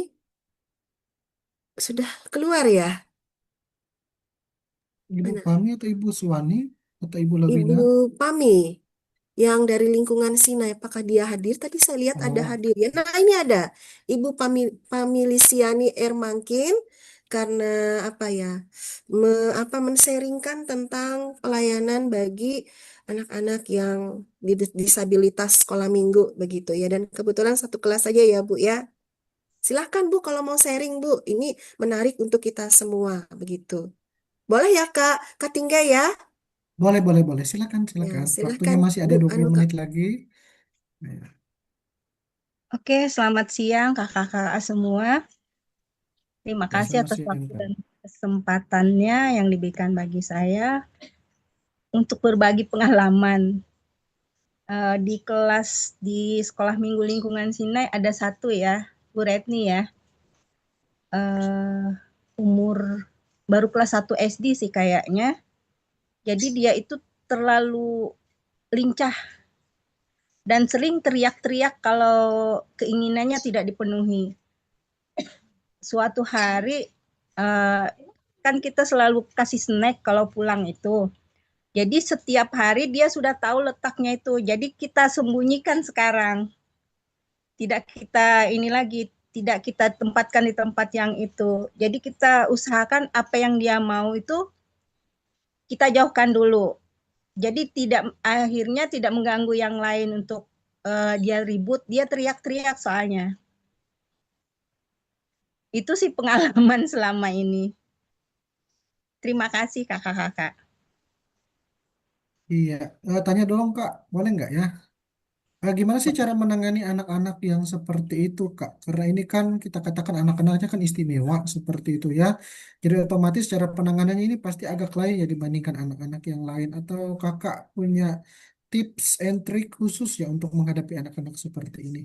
Speaker 4: Sudah keluar ya?
Speaker 5: Ibu
Speaker 4: Mana?
Speaker 5: Pami atau Ibu Suwani atau Ibu Lavina?
Speaker 4: Ibu Pami yang dari lingkungan Sinai, apakah dia hadir? Tadi saya lihat ada
Speaker 5: Oh,
Speaker 4: hadir ya. Nah, ini ada Ibu Pamilisiani Ermangkin karena apa ya? Menseringkan tentang pelayanan bagi anak-anak yang disabilitas sekolah minggu begitu ya. Dan kebetulan satu kelas saja ya, Bu ya. Silahkan Bu kalau mau sharing Bu. Ini menarik untuk kita semua begitu. Boleh ya Kak? Kak Tingga ya?
Speaker 5: boleh, boleh, boleh. Silakan,
Speaker 4: Ya,
Speaker 5: silakan. Waktunya
Speaker 4: silahkan
Speaker 5: masih
Speaker 4: Bu
Speaker 5: ada 20
Speaker 4: Anu Kak.
Speaker 5: menit lagi. Ya,
Speaker 6: Oke, selamat siang kakak-kakak semua. Terima
Speaker 5: ya,
Speaker 6: kasih
Speaker 5: selamat
Speaker 6: atas
Speaker 5: siang,
Speaker 6: waktu
Speaker 5: Kak.
Speaker 6: dan kesempatannya yang diberikan bagi saya untuk berbagi pengalaman. Di kelas di Sekolah Minggu Lingkungan Sinai ada satu ya, Bu Retni ya. Eh, Umur baru kelas 1 SD sih kayaknya. Jadi dia itu terlalu lincah dan sering teriak-teriak kalau keinginannya tidak dipenuhi. Suatu hari eh, kan kita selalu kasih snack kalau pulang itu. Jadi setiap hari dia sudah tahu letaknya itu. Jadi kita sembunyikan sekarang. Tidak kita ini lagi, tidak kita tempatkan di tempat yang itu. Jadi kita usahakan apa yang dia mau itu kita jauhkan dulu. Jadi tidak akhirnya tidak mengganggu yang lain untuk dia ribut, dia teriak-teriak soalnya. Itu sih pengalaman selama ini. Terima kasih kakak-kakak.
Speaker 5: Iya, tanya dong Kak, boleh nggak ya? Gimana sih cara menangani anak-anak yang seperti itu, Kak? Karena ini kan kita katakan anak-anaknya kan istimewa seperti itu ya. Jadi otomatis cara penanganannya ini pasti agak lain ya dibandingkan anak-anak yang lain. Atau Kakak punya tips and trick khusus ya untuk menghadapi anak-anak seperti ini?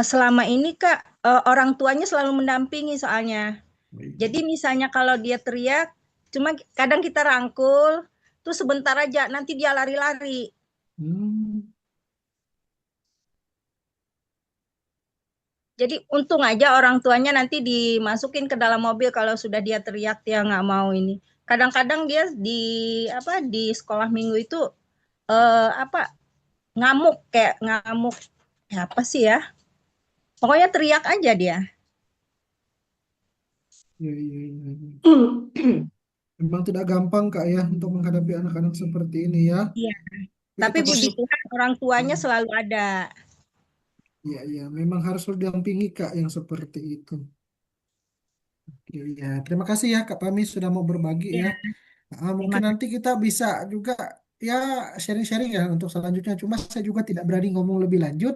Speaker 6: Selama ini Kak, orang tuanya selalu mendampingi soalnya.
Speaker 5: Baik.
Speaker 6: Jadi misalnya kalau dia teriak, cuma kadang kita rangkul, terus sebentar aja, nanti dia lari-lari.
Speaker 5: Hmm,
Speaker 6: Jadi untung aja orang tuanya nanti dimasukin ke dalam mobil kalau sudah dia teriak dia nggak mau ini. Kadang-kadang dia di sekolah minggu itu apa ngamuk kayak ngamuk ya apa sih ya? Pokoknya teriak aja dia.
Speaker 5: iya, iya, iya, iya. Memang tidak gampang, Kak ya, untuk menghadapi anak-anak seperti ini ya.
Speaker 6: Iya.
Speaker 5: Tapi
Speaker 6: Tapi
Speaker 5: kita
Speaker 6: puji
Speaker 5: bersyukur.
Speaker 6: Tuhan orang tuanya selalu ada.
Speaker 5: Iya, iya, memang harus didampingi, Kak, yang seperti itu. Iya, iya. Terima kasih ya, Kak Pami sudah mau berbagi
Speaker 6: Ya,
Speaker 5: ya.
Speaker 6: terima
Speaker 5: Mungkin
Speaker 6: kasih.
Speaker 5: nanti kita bisa juga ya sharing-sharing ya untuk selanjutnya. Cuma saya juga tidak berani ngomong lebih lanjut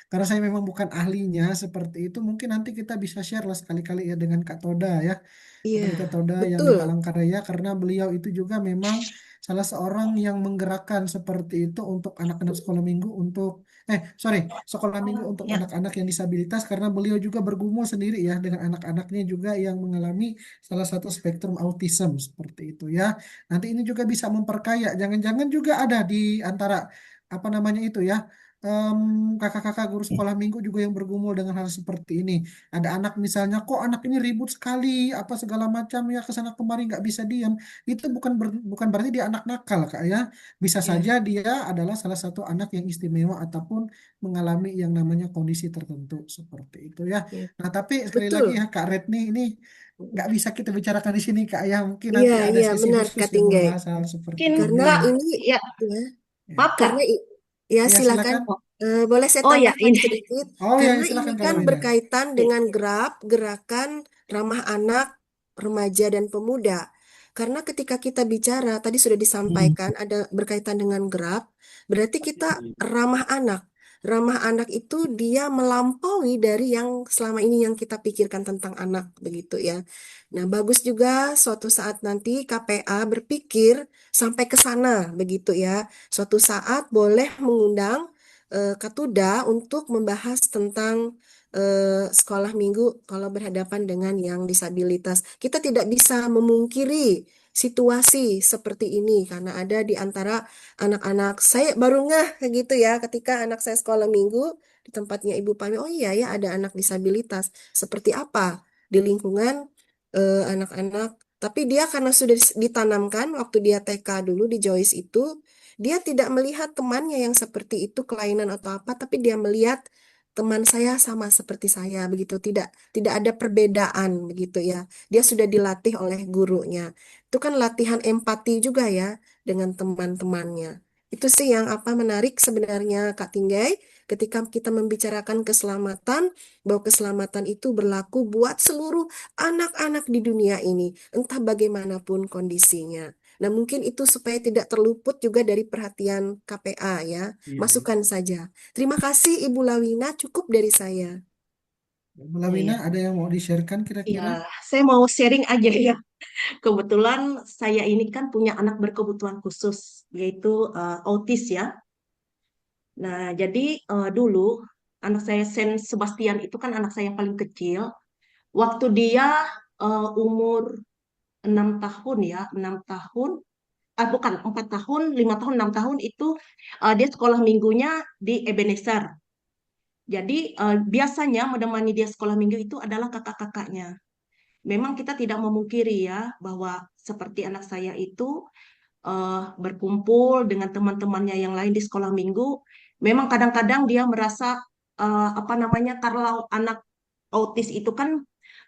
Speaker 5: karena saya memang bukan ahlinya seperti itu. Mungkin nanti kita bisa share lah sekali-kali ya dengan Kak Toda ya. Kak
Speaker 4: Iya,
Speaker 5: Pelita Toda yang di
Speaker 4: betul.
Speaker 5: Palangkaraya karena beliau itu juga memang salah seorang yang menggerakkan seperti itu untuk anak-anak sekolah minggu untuk sorry, sekolah minggu untuk
Speaker 6: Ya,
Speaker 5: anak-anak yang disabilitas karena beliau juga bergumul sendiri ya dengan anak-anaknya juga yang mengalami salah satu spektrum autism seperti itu ya. Nanti ini juga bisa memperkaya. Jangan-jangan juga ada di antara apa namanya itu ya. Kakak-kakak guru sekolah minggu juga yang bergumul dengan hal seperti ini. Ada anak misalnya, kok anak ini ribut sekali, apa segala macam ya kesana kemari nggak bisa diam. Itu bukan berarti dia anak nakal, Kak ya. Bisa
Speaker 4: Ya,
Speaker 5: saja dia adalah salah satu anak yang istimewa ataupun mengalami yang namanya kondisi tertentu seperti itu ya.
Speaker 4: ya,
Speaker 5: Nah, tapi sekali lagi ya
Speaker 4: betul.
Speaker 5: Kak Retni ini nggak bisa kita bicarakan di sini Kak ya. Mungkin
Speaker 4: Iya,
Speaker 5: nanti ada
Speaker 4: iya,
Speaker 5: sesi
Speaker 4: benar,
Speaker 5: khusus
Speaker 4: Kak
Speaker 5: yang
Speaker 4: Tinggai.
Speaker 5: membahas hal seperti
Speaker 1: Mungkin
Speaker 5: ini.
Speaker 4: Karena ini,
Speaker 1: ya,
Speaker 4: ya,
Speaker 5: Ya,
Speaker 1: maaf Kak.
Speaker 4: karena ya
Speaker 5: ya
Speaker 4: silakan.
Speaker 5: silakan.
Speaker 4: Boleh saya
Speaker 1: Oh ya,
Speaker 4: tambahkan
Speaker 1: ini.
Speaker 4: sedikit,
Speaker 5: Oh ya
Speaker 4: karena ini
Speaker 5: silakan Kak
Speaker 4: kan
Speaker 5: Lawina.
Speaker 4: berkaitan dengan gerakan ramah anak, remaja dan pemuda. Karena ketika kita bicara, tadi sudah
Speaker 5: Hmm.
Speaker 4: disampaikan ada berkaitan dengan berarti kita ramah anak. Ramah anak itu dia melampaui dari yang selama ini yang kita pikirkan tentang anak, begitu ya. Nah, bagus juga suatu saat nanti KPA berpikir sampai ke sana, begitu ya. Suatu saat boleh mengundang Katuda untuk membahas tentang sekolah minggu kalau berhadapan dengan yang disabilitas. Kita tidak bisa memungkiri situasi seperti ini karena ada di antara anak-anak saya baru ngeh gitu ya ketika anak saya sekolah minggu di tempatnya Ibu Pami. Oh iya ya ada anak disabilitas. Seperti apa di lingkungan anak-anak. Tapi dia karena sudah ditanamkan waktu dia TK dulu di Joyce itu, dia tidak melihat temannya yang seperti itu kelainan atau apa, tapi dia melihat teman saya sama seperti saya begitu, tidak ada perbedaan begitu ya. Dia sudah dilatih oleh gurunya. Itu kan latihan empati juga ya dengan teman-temannya. Itu sih yang apa menarik sebenarnya Kak Tinggai ketika kita membicarakan keselamatan, bahwa keselamatan itu berlaku buat seluruh anak-anak di dunia ini, entah bagaimanapun kondisinya. Nah, mungkin itu supaya tidak terluput juga dari perhatian KPA ya.
Speaker 5: Iya, iya.
Speaker 4: Masukan saja. Terima kasih Ibu Lawina, cukup dari saya.
Speaker 5: Bu
Speaker 1: Ya,
Speaker 5: Lawina
Speaker 1: ya.
Speaker 5: ada yang mau di-sharekan
Speaker 1: Ya,
Speaker 5: kira-kira?
Speaker 1: saya mau sharing aja ya. Kebetulan saya ini kan punya anak berkebutuhan khusus, yaitu autis ya. Nah, jadi dulu anak saya Saint Sebastian itu kan anak saya yang paling kecil. Waktu dia umur 6 tahun ya, 6 tahun, bukan 4 tahun, 5 tahun, 6 tahun itu dia sekolah minggunya di Ebenezer. Jadi biasanya menemani dia sekolah minggu itu adalah kakak-kakaknya. Memang kita tidak memungkiri ya bahwa seperti anak saya itu berkumpul dengan teman-temannya yang lain di sekolah minggu. Memang kadang-kadang dia merasa apa namanya kalau anak autis itu kan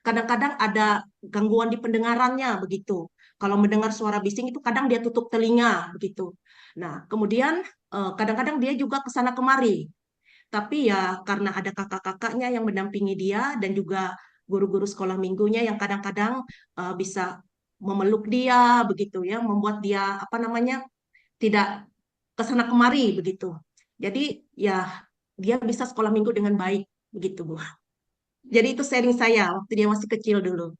Speaker 1: kadang-kadang ada gangguan di pendengarannya begitu. Kalau mendengar suara bising itu kadang dia tutup telinga begitu. Nah, kemudian kadang-kadang dia juga ke sana kemari. Tapi ya karena ada kakak-kakaknya yang mendampingi dia dan juga guru-guru sekolah minggunya yang kadang-kadang bisa memeluk dia begitu ya, membuat dia apa namanya tidak ke sana kemari begitu. Jadi ya dia bisa sekolah minggu dengan baik begitu Bu. Jadi itu sharing saya waktu dia masih kecil dulu.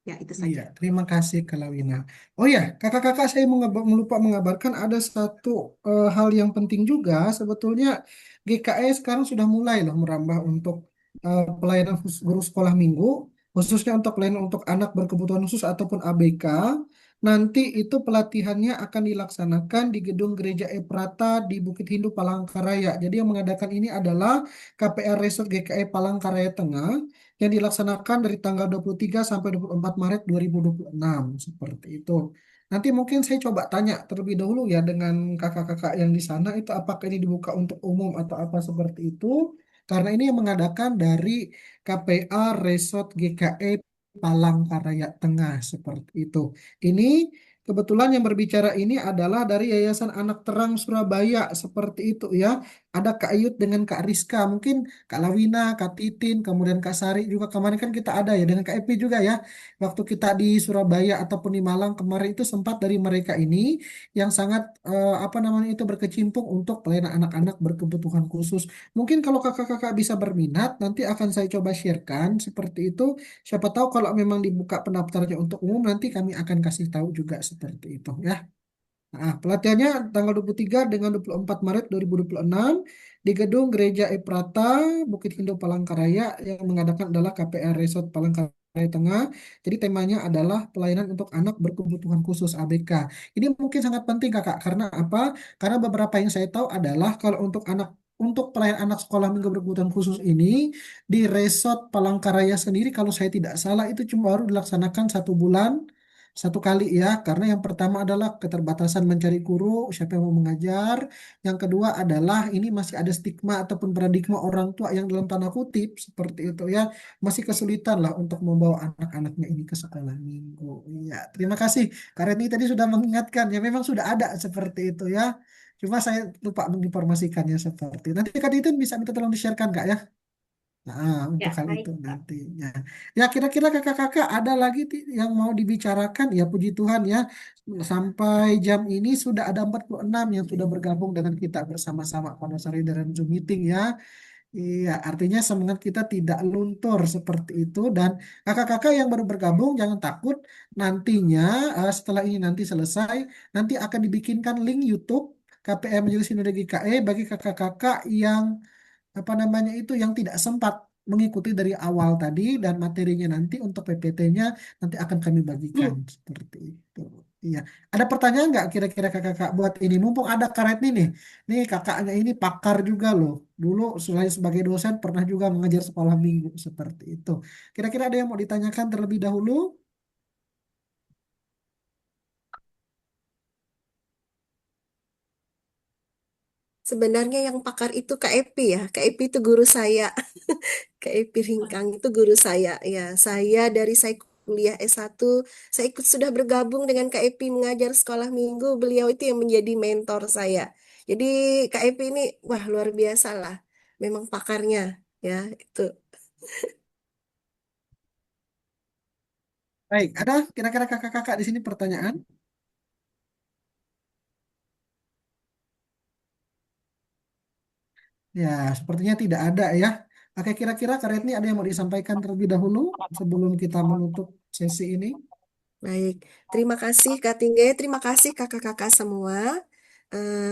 Speaker 1: Ya itu
Speaker 5: Iya,
Speaker 1: saja.
Speaker 5: terima kasih Kak Lawina. Oh ya, kakak-kakak saya melupa mengabarkan ada satu hal yang penting juga. Sebetulnya GKE sekarang sudah mulai loh merambah untuk pelayanan guru sekolah minggu, khususnya untuk pelayanan untuk anak berkebutuhan khusus ataupun ABK. Nanti itu pelatihannya akan dilaksanakan di gedung Gereja Eprata di Bukit Hindu Palangkaraya. Jadi yang mengadakan ini adalah KPR Resort GKE Palangkaraya Tengah yang dilaksanakan dari tanggal 23 sampai 24 Maret 2026 seperti itu. Nanti mungkin saya coba tanya terlebih dahulu ya dengan kakak-kakak yang di sana itu apakah ini dibuka untuk umum atau apa seperti itu. Karena ini yang mengadakan dari KPA Resort GKE Palangkaraya Tengah seperti itu. Ini kebetulan yang berbicara ini adalah dari Yayasan Anak Terang Surabaya seperti itu ya. Ada Kak Ayut dengan Kak Rizka, mungkin Kak Lawina, Kak Titin, kemudian Kak Sari juga kemarin kan kita ada ya dengan Kak Epi juga ya. Waktu kita di Surabaya ataupun di Malang kemarin itu sempat dari mereka ini yang sangat apa namanya itu berkecimpung untuk pelayanan anak-anak berkebutuhan khusus. Mungkin kalau kakak-kakak bisa berminat, nanti akan saya coba sharekan seperti itu. Siapa tahu kalau memang dibuka pendaftarannya untuk umum, nanti kami akan kasih tahu juga seperti itu ya. Nah, pelatihannya tanggal 23 dengan 24 Maret 2026 di gedung Gereja Eprata, Bukit Hindu Palangkaraya yang mengadakan adalah KPR Resort Palangkaraya Tengah. Jadi temanya adalah pelayanan untuk anak berkebutuhan khusus ABK. Ini mungkin sangat penting Kakak, karena apa? Karena beberapa yang saya tahu adalah kalau untuk pelayanan anak sekolah minggu berkebutuhan khusus ini di Resort Palangkaraya sendiri kalau saya tidak salah itu cuma baru dilaksanakan 1 bulan satu kali ya, karena yang pertama adalah keterbatasan mencari guru, siapa yang mau mengajar. Yang kedua adalah ini masih ada stigma ataupun paradigma orang tua yang dalam tanda kutip seperti itu ya, masih kesulitan lah untuk membawa anak-anaknya ini ke sekolah minggu. Iya, terima kasih. Karena ini tadi sudah mengingatkan ya, memang sudah ada seperti itu ya. Cuma saya lupa menginformasikannya seperti. Nanti Kak itu bisa minta tolong di-sharekan Kak ya. Nah, untuk
Speaker 1: Ya,
Speaker 5: hal
Speaker 1: baik,
Speaker 5: itu
Speaker 1: Kak.
Speaker 5: nantinya. Ya, kira-kira kakak-kakak ada lagi yang mau dibicarakan? Ya, puji Tuhan ya. Sampai jam ini sudah ada 46 yang sudah bergabung dengan kita bersama-sama pada sore dan Zoom meeting ya. Iya, artinya semangat kita tidak luntur seperti itu. Dan kakak-kakak yang baru bergabung, jangan takut. Nantinya, setelah ini nanti selesai, nanti akan dibikinkan link YouTube KPM Majelis Sinode GKE bagi kakak-kakak yang apa namanya itu yang tidak sempat mengikuti dari awal tadi dan materinya nanti untuk PPT-nya nanti akan kami bagikan seperti itu. Iya. Ada pertanyaan nggak kira-kira kakak-kakak buat ini? Mumpung ada karet nih. Nih kakaknya ini pakar juga loh. Dulu selain sebagai dosen pernah juga mengajar sekolah minggu seperti itu. Kira-kira ada yang mau ditanyakan terlebih dahulu?
Speaker 4: Sebenarnya yang pakar itu Kak Epi ya. Kak Epi itu guru saya. Kak Epi Ringkang itu guru saya. Ya, saya kuliah S1, saya ikut sudah bergabung dengan Kak Epi mengajar sekolah minggu. Beliau itu yang menjadi mentor saya. Jadi Kak Epi ini wah luar biasa lah. Memang pakarnya ya itu.
Speaker 5: Baik, ada kira-kira kakak-kakak di sini pertanyaan? Ya, sepertinya tidak ada ya. Oke, kira-kira Kak Retni ada yang mau disampaikan terlebih dahulu sebelum kita menutup sesi ini?
Speaker 4: Baik, terima kasih Kak Tingge, terima kasih kakak-kakak semua.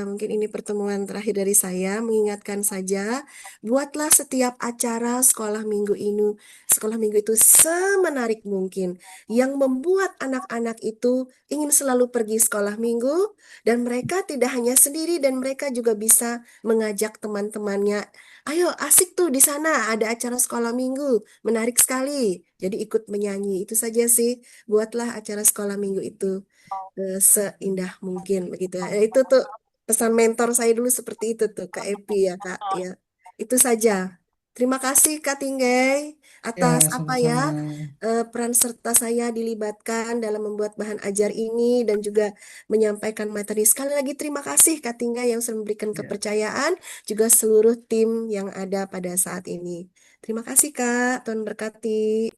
Speaker 4: Mungkin ini pertemuan terakhir dari saya, mengingatkan saja, buatlah setiap acara sekolah minggu itu semenarik mungkin, yang membuat anak-anak itu ingin selalu pergi sekolah minggu, dan mereka tidak hanya sendiri, dan mereka juga bisa mengajak teman-temannya. Ayo, asik tuh di sana, ada acara sekolah minggu, menarik sekali. Jadi ikut menyanyi, itu saja sih buatlah acara sekolah minggu itu seindah mungkin begitu ya. Itu tuh pesan mentor saya dulu seperti itu tuh Kak Epi ya Kak ya. Itu saja. Terima kasih Kak Tinggai
Speaker 5: Ya,
Speaker 4: atas
Speaker 5: sama-sama.
Speaker 4: peran serta saya dilibatkan dalam membuat bahan ajar ini dan juga menyampaikan materi. Sekali lagi terima kasih Kak Tinggai yang sudah memberikan
Speaker 5: Ya.
Speaker 4: kepercayaan, juga seluruh tim yang ada pada saat ini. Terima kasih Kak, Tuhan berkati.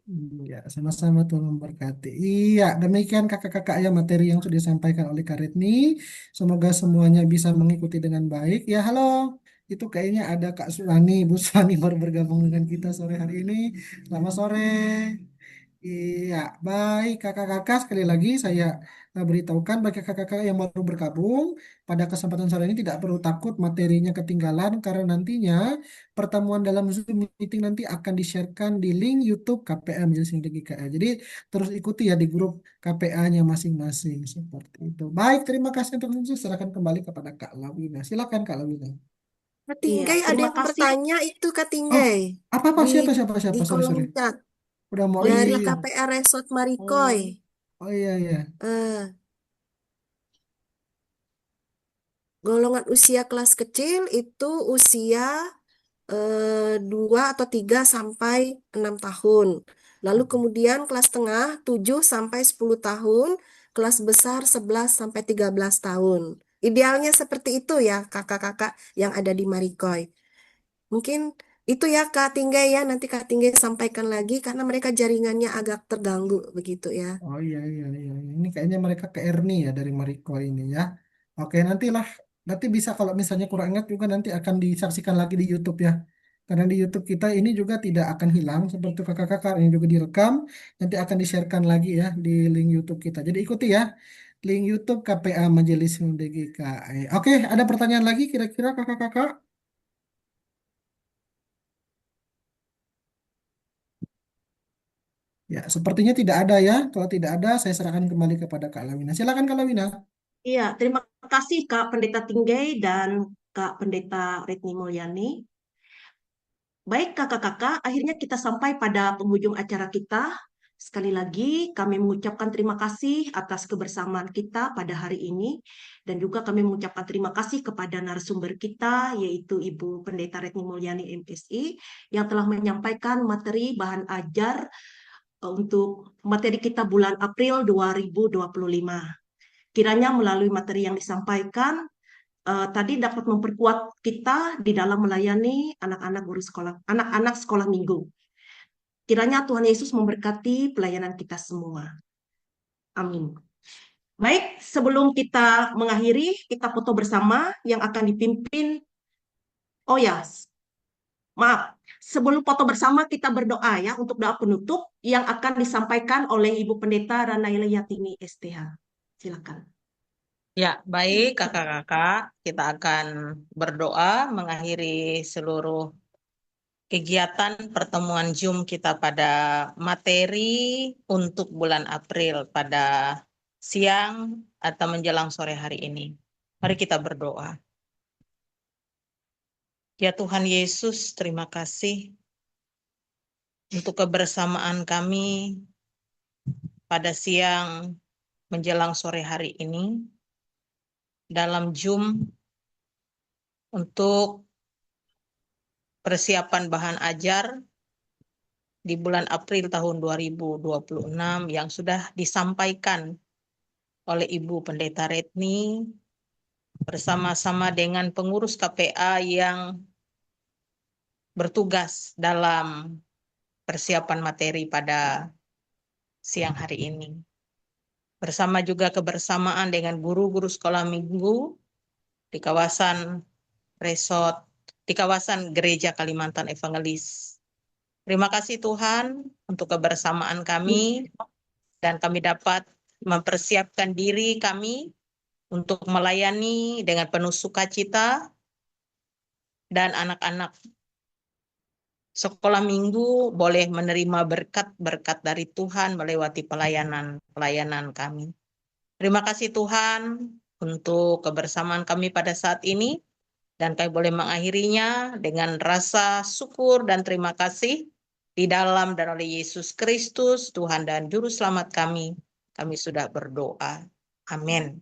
Speaker 5: Iya, sama-sama Tuhan memberkati. Iya, demikian kakak-kakak ya materi yang sudah disampaikan oleh Kak Retni. Semoga semuanya bisa mengikuti dengan baik. Ya, halo. Itu kayaknya ada Kak Sulani, Bu Sulani baru bergabung dengan kita sore hari ini. Selamat sore. Iya, baik kakak-kakak sekali lagi saya beritahukan bagi kakak-kakak yang baru bergabung pada kesempatan sore ini tidak perlu takut materinya ketinggalan karena nantinya pertemuan dalam Zoom meeting nanti akan di-sharekan di link YouTube KPA Majelis Tinggi GKI. Jadi terus ikuti ya di grup KPA-nya masing-masing seperti itu. Baik, terima kasih untuk silakan kembali kepada Kak Lawina. Silakan Kak Lawina.
Speaker 4: Kak
Speaker 1: Iya,
Speaker 4: Tinggai ada
Speaker 1: terima
Speaker 4: yang
Speaker 1: kasih.
Speaker 4: bertanya itu Kak
Speaker 5: Oh,
Speaker 4: Tinggai
Speaker 5: apa-apa
Speaker 4: di
Speaker 5: siapa siapa
Speaker 4: di
Speaker 5: siapa sorry
Speaker 4: kolom
Speaker 5: sorry.
Speaker 4: chat
Speaker 5: Udah mau
Speaker 1: Oh
Speaker 4: dari
Speaker 1: iya.
Speaker 4: KPR Resort Marikoy.
Speaker 1: Oh,
Speaker 5: Oh iya iya.
Speaker 4: Eh, Golongan usia kelas kecil itu usia 2 atau 3 sampai 6 tahun. Lalu kemudian kelas tengah 7 sampai 10 tahun, kelas besar 11 sampai 13 tahun. Idealnya seperti itu ya kakak-kakak yang ada di Marikoy. Mungkin itu ya Kak Tinggai ya, nanti Kak Tinggai sampaikan lagi karena mereka jaringannya agak terganggu begitu ya.
Speaker 5: Oh iya iya iya. Ini kayaknya mereka ke Erni ya dari Mariko ini ya. Oke nantilah nanti bisa kalau misalnya kurang ingat juga nanti akan disaksikan lagi di YouTube ya. Karena di YouTube kita ini juga tidak akan hilang seperti kakak-kakak ini juga direkam nanti akan di-sharekan lagi ya di link YouTube kita. Jadi ikuti ya link YouTube KPA Majelis Tinggi GKI. Oke, ada pertanyaan lagi kira-kira kakak-kakak? Ya, sepertinya tidak ada ya. Kalau tidak ada, saya serahkan kembali kepada Kak Lawina. Silakan Kak Lawina.
Speaker 1: iya, terima kasih Kak Pendeta Tinggai dan Kak Pendeta Retni Mulyani. Baik kakak-kakak, akhirnya kita sampai pada penghujung acara kita. Sekali lagi kami mengucapkan terima kasih atas kebersamaan kita pada hari ini dan juga kami mengucapkan terima kasih kepada narasumber kita yaitu Ibu Pendeta Retni Mulyani MSI yang telah menyampaikan materi bahan ajar untuk materi kita bulan April 2025. Kiranya melalui materi yang disampaikan tadi dapat memperkuat kita di dalam melayani anak-anak guru sekolah, anak-anak sekolah minggu. Kiranya Tuhan Yesus memberkati pelayanan kita semua. Amin. Baik, sebelum kita mengakhiri, kita foto bersama yang akan dipimpin. Oh ya, maaf. Sebelum foto bersama, kita berdoa ya untuk doa penutup yang akan disampaikan oleh Ibu Pendeta Ranaila Yatini STH. Silakan.
Speaker 2: Ya, baik kakak-kakak, kita akan berdoa mengakhiri seluruh kegiatan pertemuan Zoom kita pada materi untuk bulan April pada siang atau menjelang sore hari ini. Mari kita berdoa. Ya Tuhan Yesus, terima kasih untuk kebersamaan kami pada siang menjelang sore hari ini dalam Zoom untuk persiapan bahan ajar di bulan April tahun 2026 yang sudah disampaikan oleh Ibu Pendeta Retni bersama-sama dengan pengurus KPA yang bertugas dalam persiapan materi pada siang hari ini. Bersama juga kebersamaan dengan guru-guru sekolah minggu di kawasan resort, di kawasan Gereja Kalimantan Evangelis. Terima kasih Tuhan untuk kebersamaan kami dan kami dapat mempersiapkan diri kami untuk melayani dengan penuh sukacita dan anak-anak sekolah minggu boleh menerima berkat-berkat dari Tuhan melewati pelayanan kami. Terima kasih Tuhan untuk kebersamaan kami pada saat ini dan kami boleh mengakhirinya dengan rasa syukur dan terima kasih di dalam dan oleh Yesus Kristus, Tuhan dan Juru Selamat kami sudah berdoa. Amin.